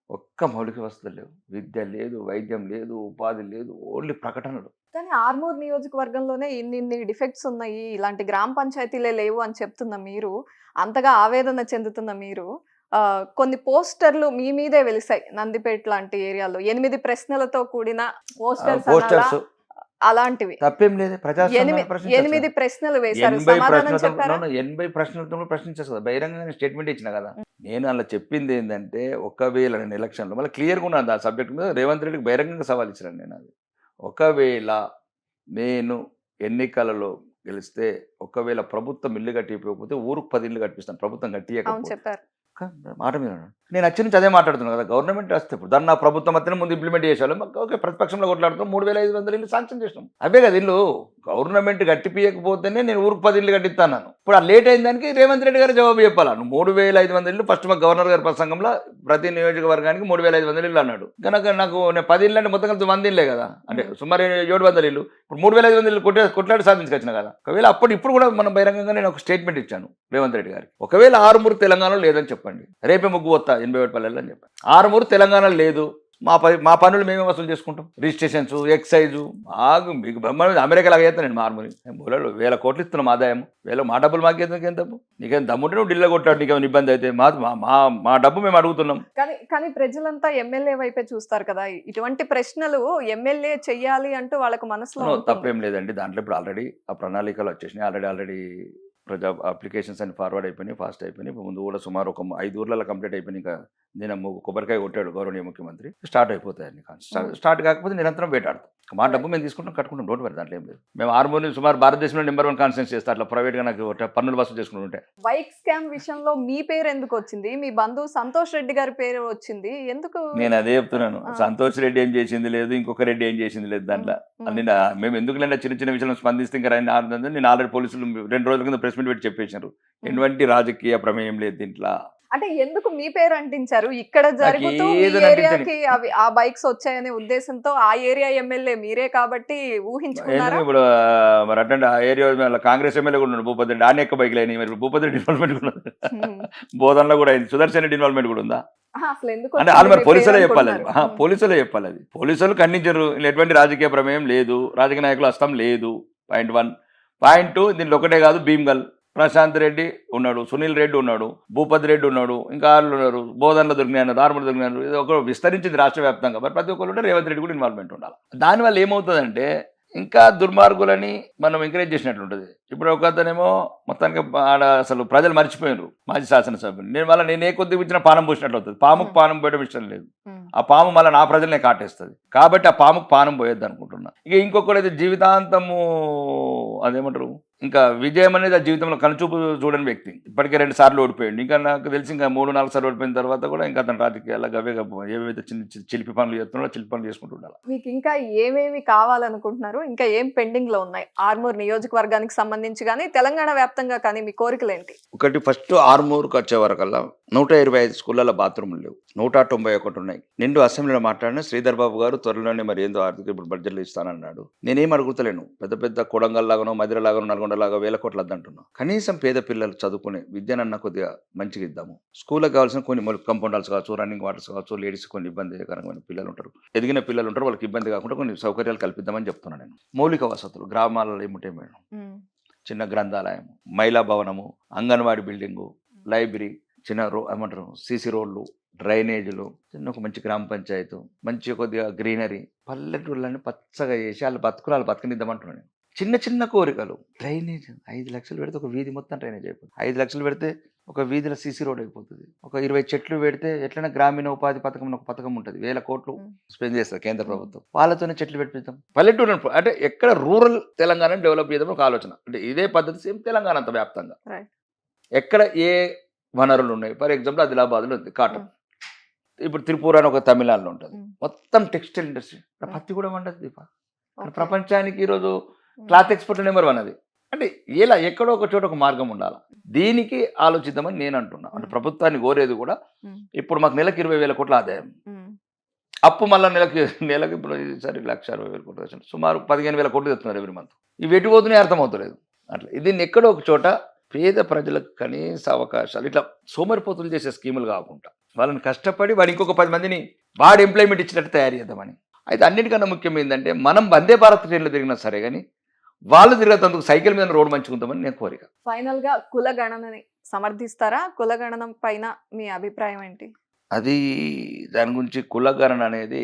ఒక్క మౌలిక వసతులు లేవు, విద్య లేదు, వైద్యం లేదు, ఉపాధి లేదు, ఓన్లీ ప్రకటనలు. కానీ ఆర్మూర్ నియోజకవర్గంలోనే ఇన్ని డిఫెక్ట్స్ ఉన్నాయి, ఇలాంటి గ్రామ పంచాయతీలే లేవు అని చెప్తున్న మీరు, అంతగా ఆవేదన చెందుతున్న మీరు, కొన్ని పోస్టర్లు మీ మీదే వెలిసాయి నందిపేట లాంటి ఏరియాలో, 8 ప్రశ్నలతో కూడిన పోస్టర్స్ అలాంటివి. తప్పేం లేదు, 8 ప్రశ్నలు వేశారు, సమాధానం చెప్పారా? 80 ప్రశ్నలతో ప్రశ్నించారు కదా, బహిరంగంగా స్టేట్మెంట్ ఇచ్చిన కదా. నేను అలా చెప్పింది ఏంటంటే, ఒకవేళ నేను ఎలక్షన్లో మళ్ళీ క్లియర్గా ఉన్నాను ఆ సబ్జెక్ట్ మీద, రేవంత్ రెడ్డికి బహిరంగంగా సవాల్ ఇచ్చాను నేను. అది ఒకవేళ నేను ఎన్నికలలో గెలిస్తే, ఒకవేళ ప్రభుత్వం ఇల్లు కట్టిపోకపోతే ఊరుకు 10 ఇల్లు కట్టిస్తాను, ప్రభుత్వం కట్టియకపోతే మాట మీద నేను వచ్చి నుంచి అదే మాట్లాడుతున్నాను కదా. గవర్నమెంట్ వస్తే ఇప్పుడు దాన్ని నా ప్రభుత్వం వస్తే ముందు ఇంప్లిమెంట్ చేసేవాళ్ళం. ఓకే, ప్రతిపక్షంలో కొట్లాడుతున్నాం, 3,500 ఇల్లు శాంక్షన్ చేసినాం. అవే కదా ఇల్లు. గవర్నమెంట్ కట్టిపోయకపోతేనే నేను ఊరికి 10 ఇల్లు కట్టిస్తాను. ఇప్పుడు ఆ లేట్ అయిన దానికి రేవంత్ రెడ్డి గారు జవాబు చెప్పాలా. నువ్వు 3,500 ఇళ్ళు ఫస్ట్ మా గవర్నర్ గారి ప్రసంగంలో ప్రతి నియోజకవర్గానికి 3,500 ఇళ్ళు అన్నాడు. కనుక నాకు నేను 10 ఇళ్ళు అంటే మొత్తం కలిసి 100 ఇళ్ళే కదా, అంటే సుమారు 700 ఇళ్ళు. ఇప్పుడు 3,500 ఇళ్ళు కొట్లాడి సాధించుకొచ్చిన కదా. ఒకవేళ ఇప్పుడు కూడా మనం బహిరంగంగా నేను ఒక స్టేట్మెంట్ ఇచ్చాను రేవంత్ రెడ్డి గారికి. ఒకవేళ ఆరుమూరు తెలంగాణలో లేదని చెప్పండి, రేపే ముగ్గు వస్తా 80 పల్లెలు అని చెప్పండి. ఆరుమూరు తెలంగాణలో లేదు, మా పనులు మేమే వసూలు చేసుకుంటాం, రిజిస్ట్రేషన్స్, ఎక్సైజు. మీకు అమెరికా లాగా చేస్తాను నేను మార్మూలి బోలాడు 1000 కోట్లు ఇస్తున్నాం ఆదాయం. మా డబ్బులు మాకు ఏం తప్పు? నీకేం దమ్ముంటే నువ్వు ఢిల్లీ కొట్టాడు, నీకేమైనా ఇబ్బంది అయితే మా డబ్బు మేము అడుగుతున్నాం. కానీ ప్రజలంతా ఎమ్మెల్యే వైపే చూస్తారు కదా, ఇటువంటి ప్రశ్నలు ఎమ్మెల్యే చెయ్యాలి అంటూ వాళ్ళకు మనసులో తప్పేం లేదండి. దాంట్లో ఇప్పుడు ఆల్రెడీ ఆ ప్రణాళికలు వచ్చేసినాయి. ఆల్రెడీ ప్రజా అప్లికేషన్స్ అన్ని ఫార్వర్డ్ అయిపోయినాయి, ఫాస్ట్ అయిపోయినాయి. ఇప్పుడు ముందు కూడా సుమారు ఒక 5 ఊర్లలో కంప్లీట్ అయిపోయినాయి. ఇంకా నేను కొబ్బరికాయ కొట్టాడు గౌరవనీయ ముఖ్యమంత్రి, స్టార్ట్ అయిపోతాయని. స్టార్ట్ కాకపోతే నిరంతరం వేటాడతాం. మా డబ్బు మేము తీసుకుంటాం, కట్టుకుంటాం, డోంట్ వరీ, దాంట్లో ఏం లేదు. మేము ఆర్మూర్ని సుమారు భారతదేశంలో నెంబర్ 1 కాన్స్టిట్యూన్సీ చేస్తాం. అట్లా ప్రైవేట్గా నాకు పన్నులు వసూలు చేసుకుంటుంటే. బైక్ స్కామ్ విషయంలో మీ పేరు ఎందుకు వచ్చింది? మీ బంధువు సంతోష్ రెడ్డి గారి పేరు వచ్చింది ఎందుకు? నేను అదే చెప్తున్నాను. సంతోష్ రెడ్డి ఏం చేసింది లేదు, ఇంకొక రెడ్డి ఏం చేసింది లేదు దాంట్లో. నేను మేము ఎందుకులేండి చిన్న విషయంలో స్పందిస్తే ఇంకా నేను ఆల్రెడీ పోలీసులు 2 రోజుల కింద ప్రెస్ మీట్ పెట్టి చెప్పేశారు, ఎటువంటి రాజకీయ ప్రమేయం లేదు దీంట్లో. అంటే ఎందుకు మీ పేరు అంటించారు? ఇక్కడ జరుగుతూ ఏరియాకి ఆ బైక్స్ వచ్చాయనే ఉద్దేశంతో ఆ ఏరియా ఎమ్మెల్యే మీరే కాబట్టి ఊహించుకున్నారా? ఇప్పుడు మరి అటెండ్ ఆ ఏరియా కాంగ్రెస్ ఎమ్మెల్యే కూడా ఉన్నాడు భూపతి రెడ్డి, ఆయన ఎక్క బైక్లు అయినాయి. మరి భూపతి రెడ్డి ఇన్వాల్వ్మెంట్ కూడా బోధనలో కూడా అయింది, సుదర్శన్ రెడ్డి ఇన్వాల్వ్మెంట్ కూడా ఉందా? అంటే వాళ్ళు మరి పోలీసులే చెప్పాలి అది, పోలీసులే చెప్పాలి అది. పోలీసులు ఖండించరు, ఎటువంటి రాజకీయ ప్రమేయం లేదు, రాజకీయ నాయకులు హస్తం లేదు. పాయింట్ 1. పాయింట్ 2, దీంట్లో ఒకటే కాదు, భీమ్గల్ ప్రశాంత్ రెడ్డి ఉన్నాడు, సునీల్ రెడ్డి ఉన్నాడు, భూపతి రెడ్డి ఉన్నాడు, ఇంకా వాళ్ళు ఉన్నారు, బోధనలో దొరికినారు, దారుమలు దొరికినారు. ఇది ఒక విస్తరించింది రాష్ట్ర వ్యాప్తంగా. మరి ప్రతి ఒక్కరు ఉంటే రేవంత్ రెడ్డి కూడా ఇన్వాల్వ్మెంట్ ఉండాలి. దానివల్ల ఏమవుతుందంటే ఇంకా దుర్మార్గులని మనం ఎంకరేజ్ చేసినట్లు ఉంటుంది. ఇప్పుడు ఒక అతనేమో మొత్తానికి ఆడ అసలు ప్రజలు మర్చిపోయినారు మాజీ శాసనసభ్యులు. నేను ఏ కొద్దిగా ఇచ్చిన పానం పోసినట్లు అవుతుంది. పాముకు పానం పోయడం ఇష్టం లేదు, ఆ పాము మళ్ళీ నా ప్రజలనే కాటేస్తుంది. కాబట్టి ఆ పాముకు పానం పోయొద్దు అనుకుంటున్నా. ఇక ఇంకొకటి జీవితాంతము అదేమంటారు, ఇంకా విజయం అనేది ఆ జీవితంలో కనుచూపు చూడని వ్యక్తి. ఇప్పటికే 2 సార్లు ఓడిపోయాడు. ఇంకా నాకు తెలిసి ఇంకా 3-4 సార్లు ఓడిపోయిన తర్వాత కూడా ఇంకా అతను రాజకీయాల్లో గవే ఏవైతే చిన్న చిలిపి పనులు చేస్తున్నాడో చిలిపి పనులు చేసుకుంటూ ఉండాలి. మీకు ఇంకా ఏమేమి కావాలనుకుంటున్నారు? ఇంకా ఏం పెండింగ్ లో ఉన్నాయి ఆర్మూర్ నియోజకవర్గానికి సంబంధించి కానీ తెలంగాణ వ్యాప్తంగా కానీ మీ కోరికలు ఏంటి? ఒకటి, ఫస్ట్ ఆర్మూర్కి వచ్చే వరకల్లా 125 స్కూళ్ళలో బాత్రూములు లేవు, 191 ఉన్నాయి. నిండు అసెంబ్లీలో మాట్లాడిన శ్రీధర్ బాబు గారు త్వరలోనే మరి ఏందో ఆర్థిక ఇప్పుడు బడ్జెట్లు ఇస్తానన్నాడు. నేనేం అడుగుతలేను, పెద్ద కొడంగల్ లాగానో మదిరలాగానో నల్గొండలాగా 1000 కోట్లు వద్దంటున్నాం. కనీసం పేద పిల్లలు చదువుకునే విద్యనన్నా కొద్దిగా మంచిగా ఇద్దాము. స్కూల్కి కావాల్సిన కొన్ని కంపౌండర్స్ కావచ్చు, రన్నింగ్ వాటర్స్ కావచ్చు, లేడీస్ కొన్ని ఇబ్బందికరమైన పిల్లలు ఉంటారు, ఎదిగిన పిల్లలు ఉంటారు, వాళ్ళకి ఇబ్బంది కాకుండా కొన్ని సౌకర్యాలు కల్పిద్దామని చెప్తున్నాను నేను. మౌలిక వసతులు గ్రామాలలో ఏముంటాయి మేడం? చిన్న గ్రంథాలయం, మహిళా భవనము, అంగన్వాడీ బిల్డింగు, లైబ్రరీ, చిన్న ఏమంటారు సీసీ రోడ్లు, డ్రైనేజీలు, చిన్న ఒక మంచి గ్రామ పంచాయతీ, మంచి కొద్దిగా గ్రీనరీ, పల్లెటూళ్ళని పచ్చగా చేసి వాళ్ళు బతకనిద్దామంటున్నాను. చిన్న కోరికలు. డ్రైనేజ్ 5 లక్షలు పెడితే ఒక వీధి మొత్తం డ్రైనేజ్ అయిపోతుంది. 5 లక్షలు పెడితే ఒక వీధిలో సీసీ రోడ్ అయిపోతుంది. ఒక 20 చెట్లు పెడితే ఎట్లైనా గ్రామీణ ఉపాధి పథకం ఒక పథకం ఉంటుంది, 1000 కోట్లు స్పెండ్ చేస్తారు కేంద్ర ప్రభుత్వం. వాళ్ళతోనే చెట్లు పెట్టిద్దాం. పల్లెటూరు అంటే ఎక్కడ రూరల్ తెలంగాణ డెవలప్ చేద్దాం ఒక ఆలోచన. అంటే ఇదే పద్ధతి సేమ్ తెలంగాణ అంత వ్యాప్తంగా ఎక్కడ ఏ వనరులు ఉన్నాయి. ఫర్ ఎగ్జాంపుల్ ఆదిలాబాద్లో ఉంది కాటన్, ఇప్పుడు త్రిపుర అని ఒక తమిళనాడులో ఉంటుంది, మొత్తం టెక్స్టైల్ ఇండస్ట్రీ. పత్తి కూడా వండదు దీప. ప్రపంచానికి ఈరోజు క్లాత్ ఎక్స్పోర్ట్ నెంబర్ 1 అది. అంటే ఇలా ఎక్కడో ఒక చోట ఒక మార్గం ఉండాలి. దీనికి ఆలోచిద్దామని నేను అంటున్నా. అంటే ప్రభుత్వాన్ని కోరేది కూడా ఇప్పుడు మాకు నెలకు 20,000 కోట్ల ఆదాయం, అప్పు మళ్ళీ నెలకు ఇప్పుడు ఈసారి 1,60,000 కోట్లు, సుమారు 15,000 కోట్లు తెస్తున్నారు ఎవ్రీ మంత్. ఇవి ఎటు పోతున్నాయి అర్థమవుతలేదు. అట్లా దీన్ని ఎక్కడో ఒక చోట పేద ప్రజలకు కనీస అవకాశాలు, ఇట్లా సోమరిపోతులు చేసే స్కీములు కాకుండా వాళ్ళని కష్టపడి వాడు ఇంకొక 10 మందిని వాడు ఎంప్లాయ్మెంట్ ఇచ్చినట్టు తయారు చేద్దామని. అయితే అన్నిటికన్నా ముఖ్యం ఏంటంటే మనం వందే భారత్ ట్రైన్లో తిరిగినా సరే కానీ వాళ్ళు తిరిగేందుకు సైకిల్ మీద రోడ్డు మంచుకుందామని నేను కోరిక. ఫైనల్ గా కులగణనని సమర్థిస్తారా? కులగణన పైన మీ అభిప్రాయం ఏంటి? అది దాని గురించి కులగణన అనేది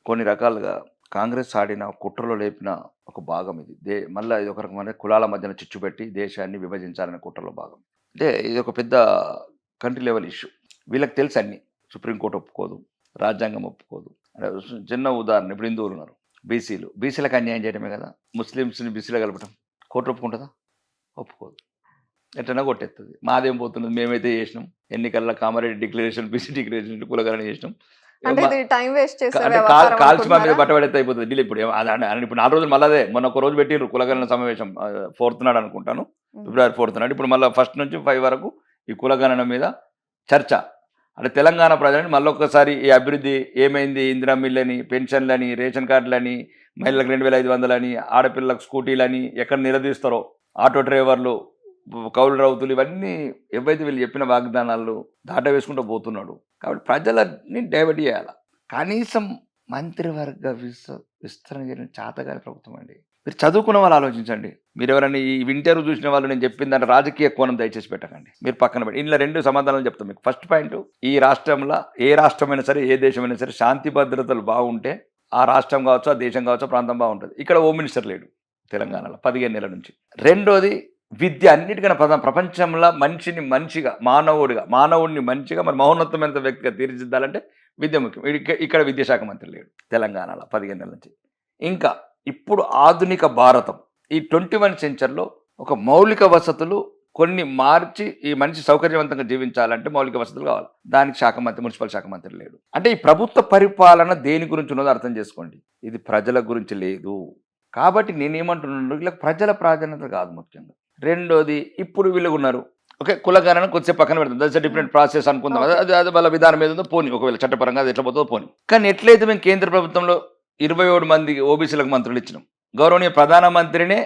కొన్ని రకాలుగా కాంగ్రెస్ ఆడిన కుట్రలో లేపిన ఒక భాగం ఇది. మళ్ళీ ఇది ఒక రకమైన కులాల మధ్యన చిచ్చు పెట్టి దేశాన్ని విభజించాలనే కుట్రలో భాగం. అంటే ఇది ఒక పెద్ద కంట్రీ లెవెల్ ఇష్యూ. వీళ్ళకి తెలుసు అన్ని, సుప్రీంకోర్టు ఒప్పుకోదు, రాజ్యాంగం ఒప్పుకోదు. అంటే చిన్న ఉదాహరణ, ఇప్పుడు హిందువులు ఉన్నారు, బీసీలకు అన్యాయం చేయడమే కదా. ముస్లిమ్స్ని బీసీలో కలపడం కోర్టు ఒప్పుకుంటుందా? ఒప్పుకోదు. ఎట్లన్నా కొట్టేస్తుంది. మాదేం పోతున్నది, మేమైతే చేసినాం ఎన్నికల్లో కామారెడ్డి డిక్లరేషన్, బీసీ డిక్లరేషన్, కులగణన చేసినాం. కాల్చి మా మీద బట్టబడితే అయిపోతుంది ఢిల్లీ. ఇప్పుడు ఇప్పుడు 4 రోజులు మళ్ళీ అదే మొన్న ఒక రోజు పెట్టిర్రు కులగణన సమావేశం, 4th నాడు అనుకుంటాను. ఫిబ్రవరి 4th నాడు. ఇప్పుడు మళ్ళీ 1st నుంచి 5 వరకు ఈ కులగణన మీద చర్చ. అంటే తెలంగాణ ప్రజలని మళ్ళొక్కసారి ఈ అభివృద్ధి ఏమైంది, ఇందిరా మిల్లని, పెన్షన్లని, రేషన్ కార్డులని, మహిళలకు 2500 అని, ఆడపిల్లలకు స్కూటీలని ఎక్కడ నిలదీస్తారో, ఆటో డ్రైవర్లు, కౌలు రౌతులు, ఇవన్నీ ఏవైతే వీళ్ళు చెప్పిన వాగ్దానాలు దాట వేసుకుంటూ పోతున్నాడు. కాబట్టి ప్రజలని డైవర్ట్ చేయాలి. కనీసం మంత్రివర్గ విస్తరణ చేయడం చేతగాని ప్రభుత్వం అండి. మీరు చదువుకున్న వాళ్ళు ఆలోచించండి. మీరు ఎవరైనా ఈ ఇంటర్వ్యూ చూసిన వాళ్ళు నేను చెప్పిన దాంట్లో రాజకీయ కోణం దయచేసి పెట్టకండి. మీరు పక్కన పెట్టి ఇందులో 2 సమాధానాలు చెప్తాం మీకు. ఫస్ట్ పాయింట్, ఈ రాష్ట్రంలో ఏ రాష్ట్రమైనా సరే, ఏ దేశమైనా సరే శాంతి భద్రతలు బాగుంటే ఆ రాష్ట్రం కావచ్చు, ఆ దేశం కావచ్చు, ప్రాంతం బాగుంటుంది. ఇక్కడ హోమ్ మినిస్టర్ లేడు తెలంగాణలో 15 నెలల నుంచి. రెండోది విద్య. అన్నిటికన్నా ప్రపంచంలో మనిషిని మంచిగా, మానవుడిని మంచిగా మరి మహోన్నతమైన వ్యక్తిగా తీర్చిదిద్దాలంటే విద్య ముఖ్యం. ఇక్కడ విద్యాశాఖ మంత్రి లేడు తెలంగాణలో 15 నెలల నుంచి. ఇంకా ఇప్పుడు ఆధునిక భారతం ఈ 21వ సెంచరీలో ఒక మౌలిక వసతులు కొన్ని మార్చి ఈ మనిషి సౌకర్యవంతంగా జీవించాలంటే మౌలిక వసతులు కావాలి. దానికి శాఖ మంత్రి, మున్సిపల్ శాఖ మంత్రి లేడు. అంటే ఈ ప్రభుత్వ పరిపాలన దేని గురించి ఉన్నదో అర్థం చేసుకోండి. ఇది ప్రజల గురించి లేదు. కాబట్టి నేనేమంటున్నాను, వీళ్ళకి ప్రజల ప్రాధాన్యత కాదు ముఖ్యంగా. రెండోది, ఇప్పుడు వీళ్ళు ఉన్నారు ఓకే, కులగణన కొద్దిసేపు పక్కన పెడతాం, దట్స్ డిఫరెంట్ ప్రాసెస్ అనుకుందాం. అది వాళ్ళ విధానం మీద ఉందో పోనీ, ఒకవేళ చట్టపరంగా అది ఎట్లా పోతుందో పోనీ. కానీ ఎట్లయితే మేము కేంద్ర ప్రభుత్వంలో 27 మంది ఓబీసీలకు మంత్రులు ఇచ్చినాం, గౌరవనీయ ప్రధానమంత్రినే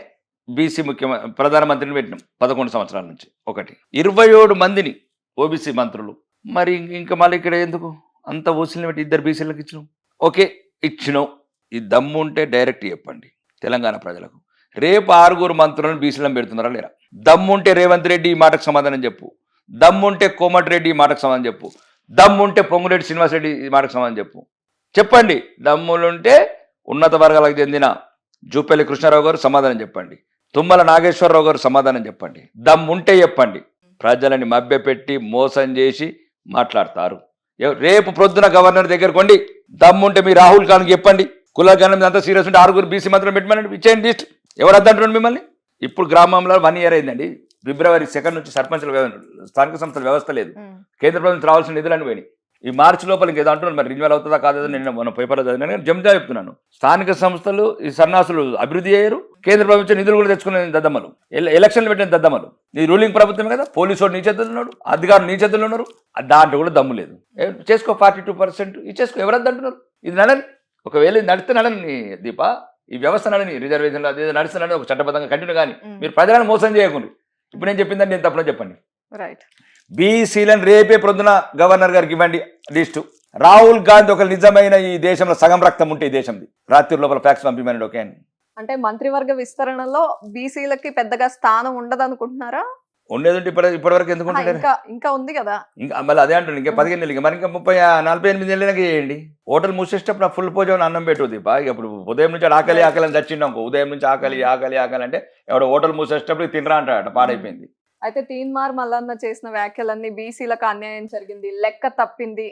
ప్రధానమంత్రిని పెట్టినాం 11 సంవత్సరాల నుంచి. ఒకటి 27 మందిని ఓబీసీ మంత్రులు. మరి ఇంకా మళ్ళీ ఇక్కడ ఎందుకు అంత ఓసీలను పెట్టి 2 బీసీలకు ఇచ్చినాం? ఓకే ఇచ్చినాం. ఈ దమ్ము ఉంటే డైరెక్ట్ చెప్పండి తెలంగాణ ప్రజలకు. రేపు 6 మంత్రులను బీసీలను పెడుతున్నారా లేరా? దమ్ముంటే రేవంత్ రెడ్డి ఈ మాటకు సమాధానం చెప్పు. దమ్ముంటే కోమటిరెడ్డి ఈ మాటకు సమాధానం చెప్పు. దమ్ముంటే పొంగురెడ్డి శ్రీనివాసరెడ్డి ఈ మాటకు సమాధానం చెప్పండి. దమ్ములుంటే ఉన్నత వర్గాలకు చెందిన జూపల్లి కృష్ణారావు గారు సమాధానం చెప్పండి. తుమ్మల నాగేశ్వరరావు గారు సమాధానం చెప్పండి. దమ్ముంటే చెప్పండి. ప్రజలని మభ్యపెట్టి మోసం చేసి మాట్లాడతారు. రేపు ప్రొద్దున గవర్నర్ దగ్గర కొండి, దమ్ముంటే మీ రాహుల్ గాంధీకి చెప్పండి. కులగణన అంతా సీరియస్ ఉంటే 6 బీసీ మంత్రులు పెట్టమని ఇచ్చేయండి లిస్ట్. ఎవరు అద్దంటున్నాడు మిమ్మల్ని? ఇప్పుడు గ్రామంలో 1 year అయిందండి. ఫిబ్రవరి 2 నుంచి సర్పంచుల స్థానిక సంస్థల వ్యవస్థ లేదు. కేంద్ర ప్రభుత్వం రావాల్సిన నిధులను పోయినాయి. ఈ మార్చి లోపల ఇంకేదో అంటున్నాను, మరి రిన్యూవల్ అవుతుందా కాదో నేను మన పేపర్లో చదివినాను. కానీ జంజా చెప్తున్నాను, స్థానిక సంస్థలు ఈ సన్నాసులు అభివృద్ధి అయ్యారు, కేంద్ర ప్రభుత్వం నిధులు కూడా తెచ్చుకునే దద్దమ్మలు, ఎలక్షన్లు పెట్టిన దద్దమ్మలు. నీ రూలింగ్ ప్రభుత్వమే కదా, పోలీసు వాడు నీ చేతుల్లో ఉన్నాడు, అధికారులు నీ చేతుల్లో ఉన్నారు. దాంట్లో కూడా దమ్ము లేదు. చేసుకో 42% ఇచ్చేసుకో. ఎవరద్దు అంటున్నారు? ఇది నడని, ఒకవేళ ఇది నడితే నడని దీప, ఈ వ్యవస్థ నడని, రిజర్వేషన్లు అది నడుస్తున్నది ఒక చట్టబద్ధంగా కంటిన్యూ. కానీ మీరు ప్రజలను మోసం చేయకుండా ఇప్పుడు నేను చెప్పిందని నేను తప్పని చెప్పండి. రైట్. బీసీలను రేపే ప్రొద్దున గవర్నర్ గారికి ఇవ్వండి లిస్టు. రాహుల్ గాంధీ ఒక నిజమైన ఈ దేశంలో సగం రక్తం ఉంటే ఈ దేశంది రాత్రి లోపల ఫ్యాక్స్ పంపిమని. ఓకే అని అంటే మంత్రివర్గ విస్తరణలో బీసీలకి పెద్దగా స్థానం ఉండదు అనుకుంటున్నారా? ఉండేదంటే ఇప్పటివరకు ఎందుకు ఇంకా ఉంది కదా. ఇంకా మళ్ళీ అదే అంటుంది, ఇంకా 15 నెలలు, మరి ఇంకా 48 నెలలకి చేయండి. హోటల్ మూసేటప్పుడు ఫుల్ భోజనం అన్నం పెట్టుది. ఇప్పుడు ఉదయం నుంచి ఆకలి అని చచ్చిండు. ఉదయం నుంచి ఆకలి అంటే ఎవడో హోటల్ మూసేటప్పుడు తినరా అంటాడట, పాడైపోయింది. అయితే తీన్మార్ మల్లన్న చేసిన వ్యాఖ్యలన్నీ బీసీలకు అన్యాయం జరిగింది, లెక్క తప్పింది,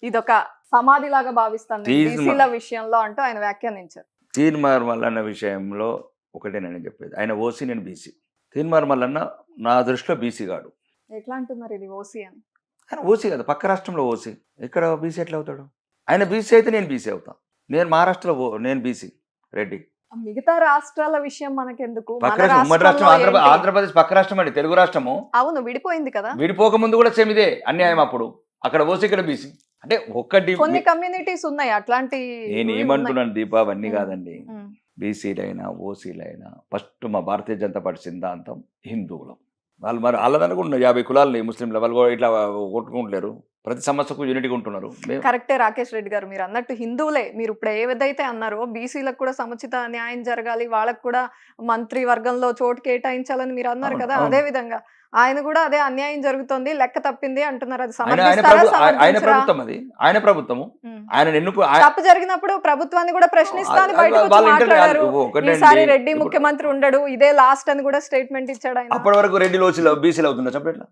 ఇదొక సమాధి లాగా భావిస్తాను బీసీల విషయంలో అంటూ ఆయన వ్యాఖ్యానించారు. తీన్మార్ మల్లన్న విషయంలో ఒకటే నేను చెప్పేది, ఆయన ఓసీ, నేను బీసీ. తీన్మార్ మల్లన్న నా దృష్టిలో బీసీ గాడు. ఎట్లా అంటున్నారు ఇది ఓసీ అని? ఆయన ఓసీ కదా, పక్క రాష్ట్రంలో ఓసీ, ఇక్కడ బీసీ ఎట్లా అవుతాడు? ఆయన బీసీ అయితే నేను బీసీ అవుతాను. నేను మహారాష్ట్రలో నేను బీసీ రెడ్డి. మిగతా రాష్ట్రాల విషయం మనకెందుకు? ఉమ్మడి రాష్ట్రం ఆంధ్రప్రదేశ్ పక్క రాష్ట్రం అండి, తెలుగు రాష్ట్రము. అవును, విడిపోయింది కదా. విడిపోక ముందు కూడా సేమ్ ఇదే అన్యాయం. అప్పుడు అక్కడ ఓసీ, ఇక్కడ బీసీ. అంటే ఒక్కటి కొన్ని కమ్యూనిటీస్ ఉన్నాయి అట్లాంటి. నేను ఏమంటున్నాను దీపా, అవన్నీ కాదండి. బీసీలైనా ఓసీలైనా ఫస్ట్ మా భారతీయ జనతా పార్టీ సిద్ధాంతం హిందువులం. వాళ్ళు మరి వాళ్ళదనుకుంటున్నారు 50 కులాలని ముస్లింలు, వాళ్ళు కూడా ఇట్లా కొట్టుకుంటలేరు, ప్రతి సమస్యకు యూనిటీగా ఉంటున్నారు. కరెక్టే రాకేష్ రెడ్డి గారు, మీరు అన్నట్టు హిందువులే. మీరు ఇప్పుడు ఏదైతే అన్నారో బీసీలకు కూడా సముచిత న్యాయం జరగాలి, వాళ్ళకు కూడా మంత్రి వర్గంలో చోటు కేటాయించాలని మీరు అన్నారు కదా, అదే విధంగా ఆయన కూడా అదే అన్యాయం జరుగుతుంది, లెక్క తప్పింది అంటున్నారు. అది ఆయన ప్రభుత్వం, అది ఆయన ప్రభుత్వము. ఆయన ఎన్నుకు తప్పు జరిగినప్పుడు ప్రభుత్వాన్ని కూడా ప్రశ్నిస్తాను బయటకు మాట్లాడారు. ఈసారి రెడ్డి ముఖ్యమంత్రి ఉండడు, ఇదే లాస్ట్ అని కూడా స్టేట్మెంట్ ఇచ్చాడు ఆయన. అప్పటి వరకు రెడ్డి బీసీలు అవుతున్నా చెప్పట్లా.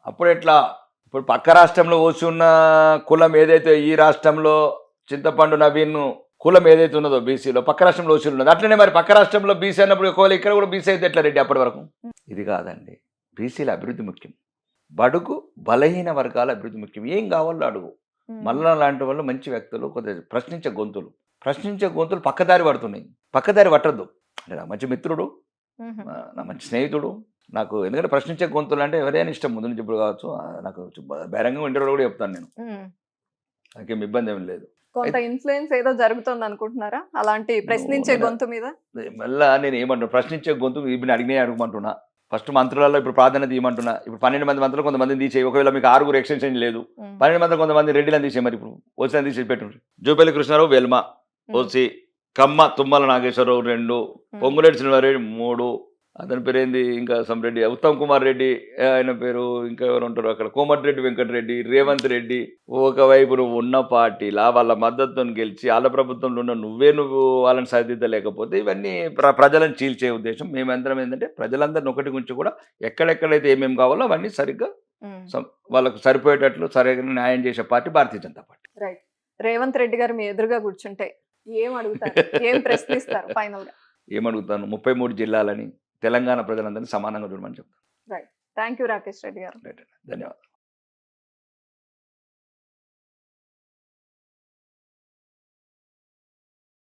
అప్పుడు ఎట్లా? ఇప్పుడు పక్క రాష్ట్రంలో ఓసి ఉన్న కులం ఏదైతే ఈ రాష్ట్రంలో చింతపండు నవీన్ కులం ఏదైతే ఉన్నదో బీసీలో, పక్క రాష్ట్రంలో ఓసీలు ఉన్నది. అట్లనే మరి పక్క రాష్ట్రంలో బీసీ అన్నప్పుడు ఒకవేళ ఇక్కడ కూడా బీసీ అయితే ఎట్లా రెడ్డి అప్పటి వరకు? ఇది కాదండి, బీసీల అభివృద్ధి ముఖ్యం, బడుగు బలహీన వర్గాల అభివృద్ధి ముఖ్యం. ఏం కావాలో అడుగు. మల్లన్న లాంటి వాళ్ళు మంచి వ్యక్తులు, కొద్దిగా ప్రశ్నించే గొంతులు పక్కదారి పడుతున్నాయి. పక్కదారి పట్టద్దు. అంటే నా మంచి మిత్రుడు, నా మంచి స్నేహితుడు, నాకు ఎందుకంటే ప్రశ్నించే గొంతులు అంటే ఎవరైనా ఇష్టం ముందు నుంచి ఇప్పుడు కావచ్చు. నాకు బహిరంగ ఇంటర్వ్యూలో కూడా చెప్తాను నేను. నాకేం ఇబ్బంది ఏమి లేదు. కొంత ఇన్ఫ్లుయెన్స్ ఏదో జరుగుతుంది అనుకుంటున్నారా అలాంటి ప్రశ్నించే గొంతు మీద? మళ్ళా నేను ఏమంటున్నా, ప్రశ్నించే గొంతు ఇప్పుడు అడగమంటున్నా. ఫస్ట్ మంత్రులలో ఇప్పుడు ప్రాధాన్యత ఇవ్వమంటున్నా. ఇప్పుడు 12 మంది మంత్రులు కొంతమందిని తీసేయి. ఒకవేళ మీకు 6 ఎక్స్టెన్షన్ లేదు, 12 మంది కొంతమంది రెడ్డిలను తీసేయి. మరి ఇప్పుడు ఓసీలను తీసి పెట్టండి. జూపల్లి కృష్ణారావు వెల్మ ఓసీ, కమ్మ తుమ్మల నాగేశ్వరరావు 2, పొంగులేటి శ్రీనివాసరెడ్డి 3, అతని పేరు ఏంది ఇంకా రెడ్డి, ఉత్తమ్ కుమార్ రెడ్డి ఆయన పేరు, ఇంకా ఎవరు ఉంటారు అక్కడ, కోమటిరెడ్డి వెంకటరెడ్డి, రేవంత్ రెడ్డి. ఒకవైపు నువ్వు ఉన్న పార్టీలా వాళ్ళ మద్దతుతో గెలిచి వాళ్ళ ప్రభుత్వంలో ఉన్న నువ్వు వాళ్ళని సరిదిద్దలేకపోతే ఇవన్నీ ప్రజలను చీల్చే ఉద్దేశం. మేమందరం ఏంటంటే ప్రజలందరిని ఒకటి గురించి కూడా ఎక్కడెక్కడైతే ఏమేమి కావాలో అవన్నీ సరిగ్గా వాళ్ళకు సరిపోయేటట్లు సరిగ్గా న్యాయం చేసే party Bharatiya Janata party. Right. Revanth Reddy గారు మీ ఎదురుగా కూర్చుంటే ఏం అడుగుతారు, ఏం ప్రశ్నిస్తారు ఫైనల్ గా? ఏమడుగుతాను, 33 జిల్లాలని తెలంగాణ ప్రజలందరినీ సమానంగా చూడమని చెప్తాను. Right. Thank you Rakesh Reddy గారు. ధన్యవాదాలు.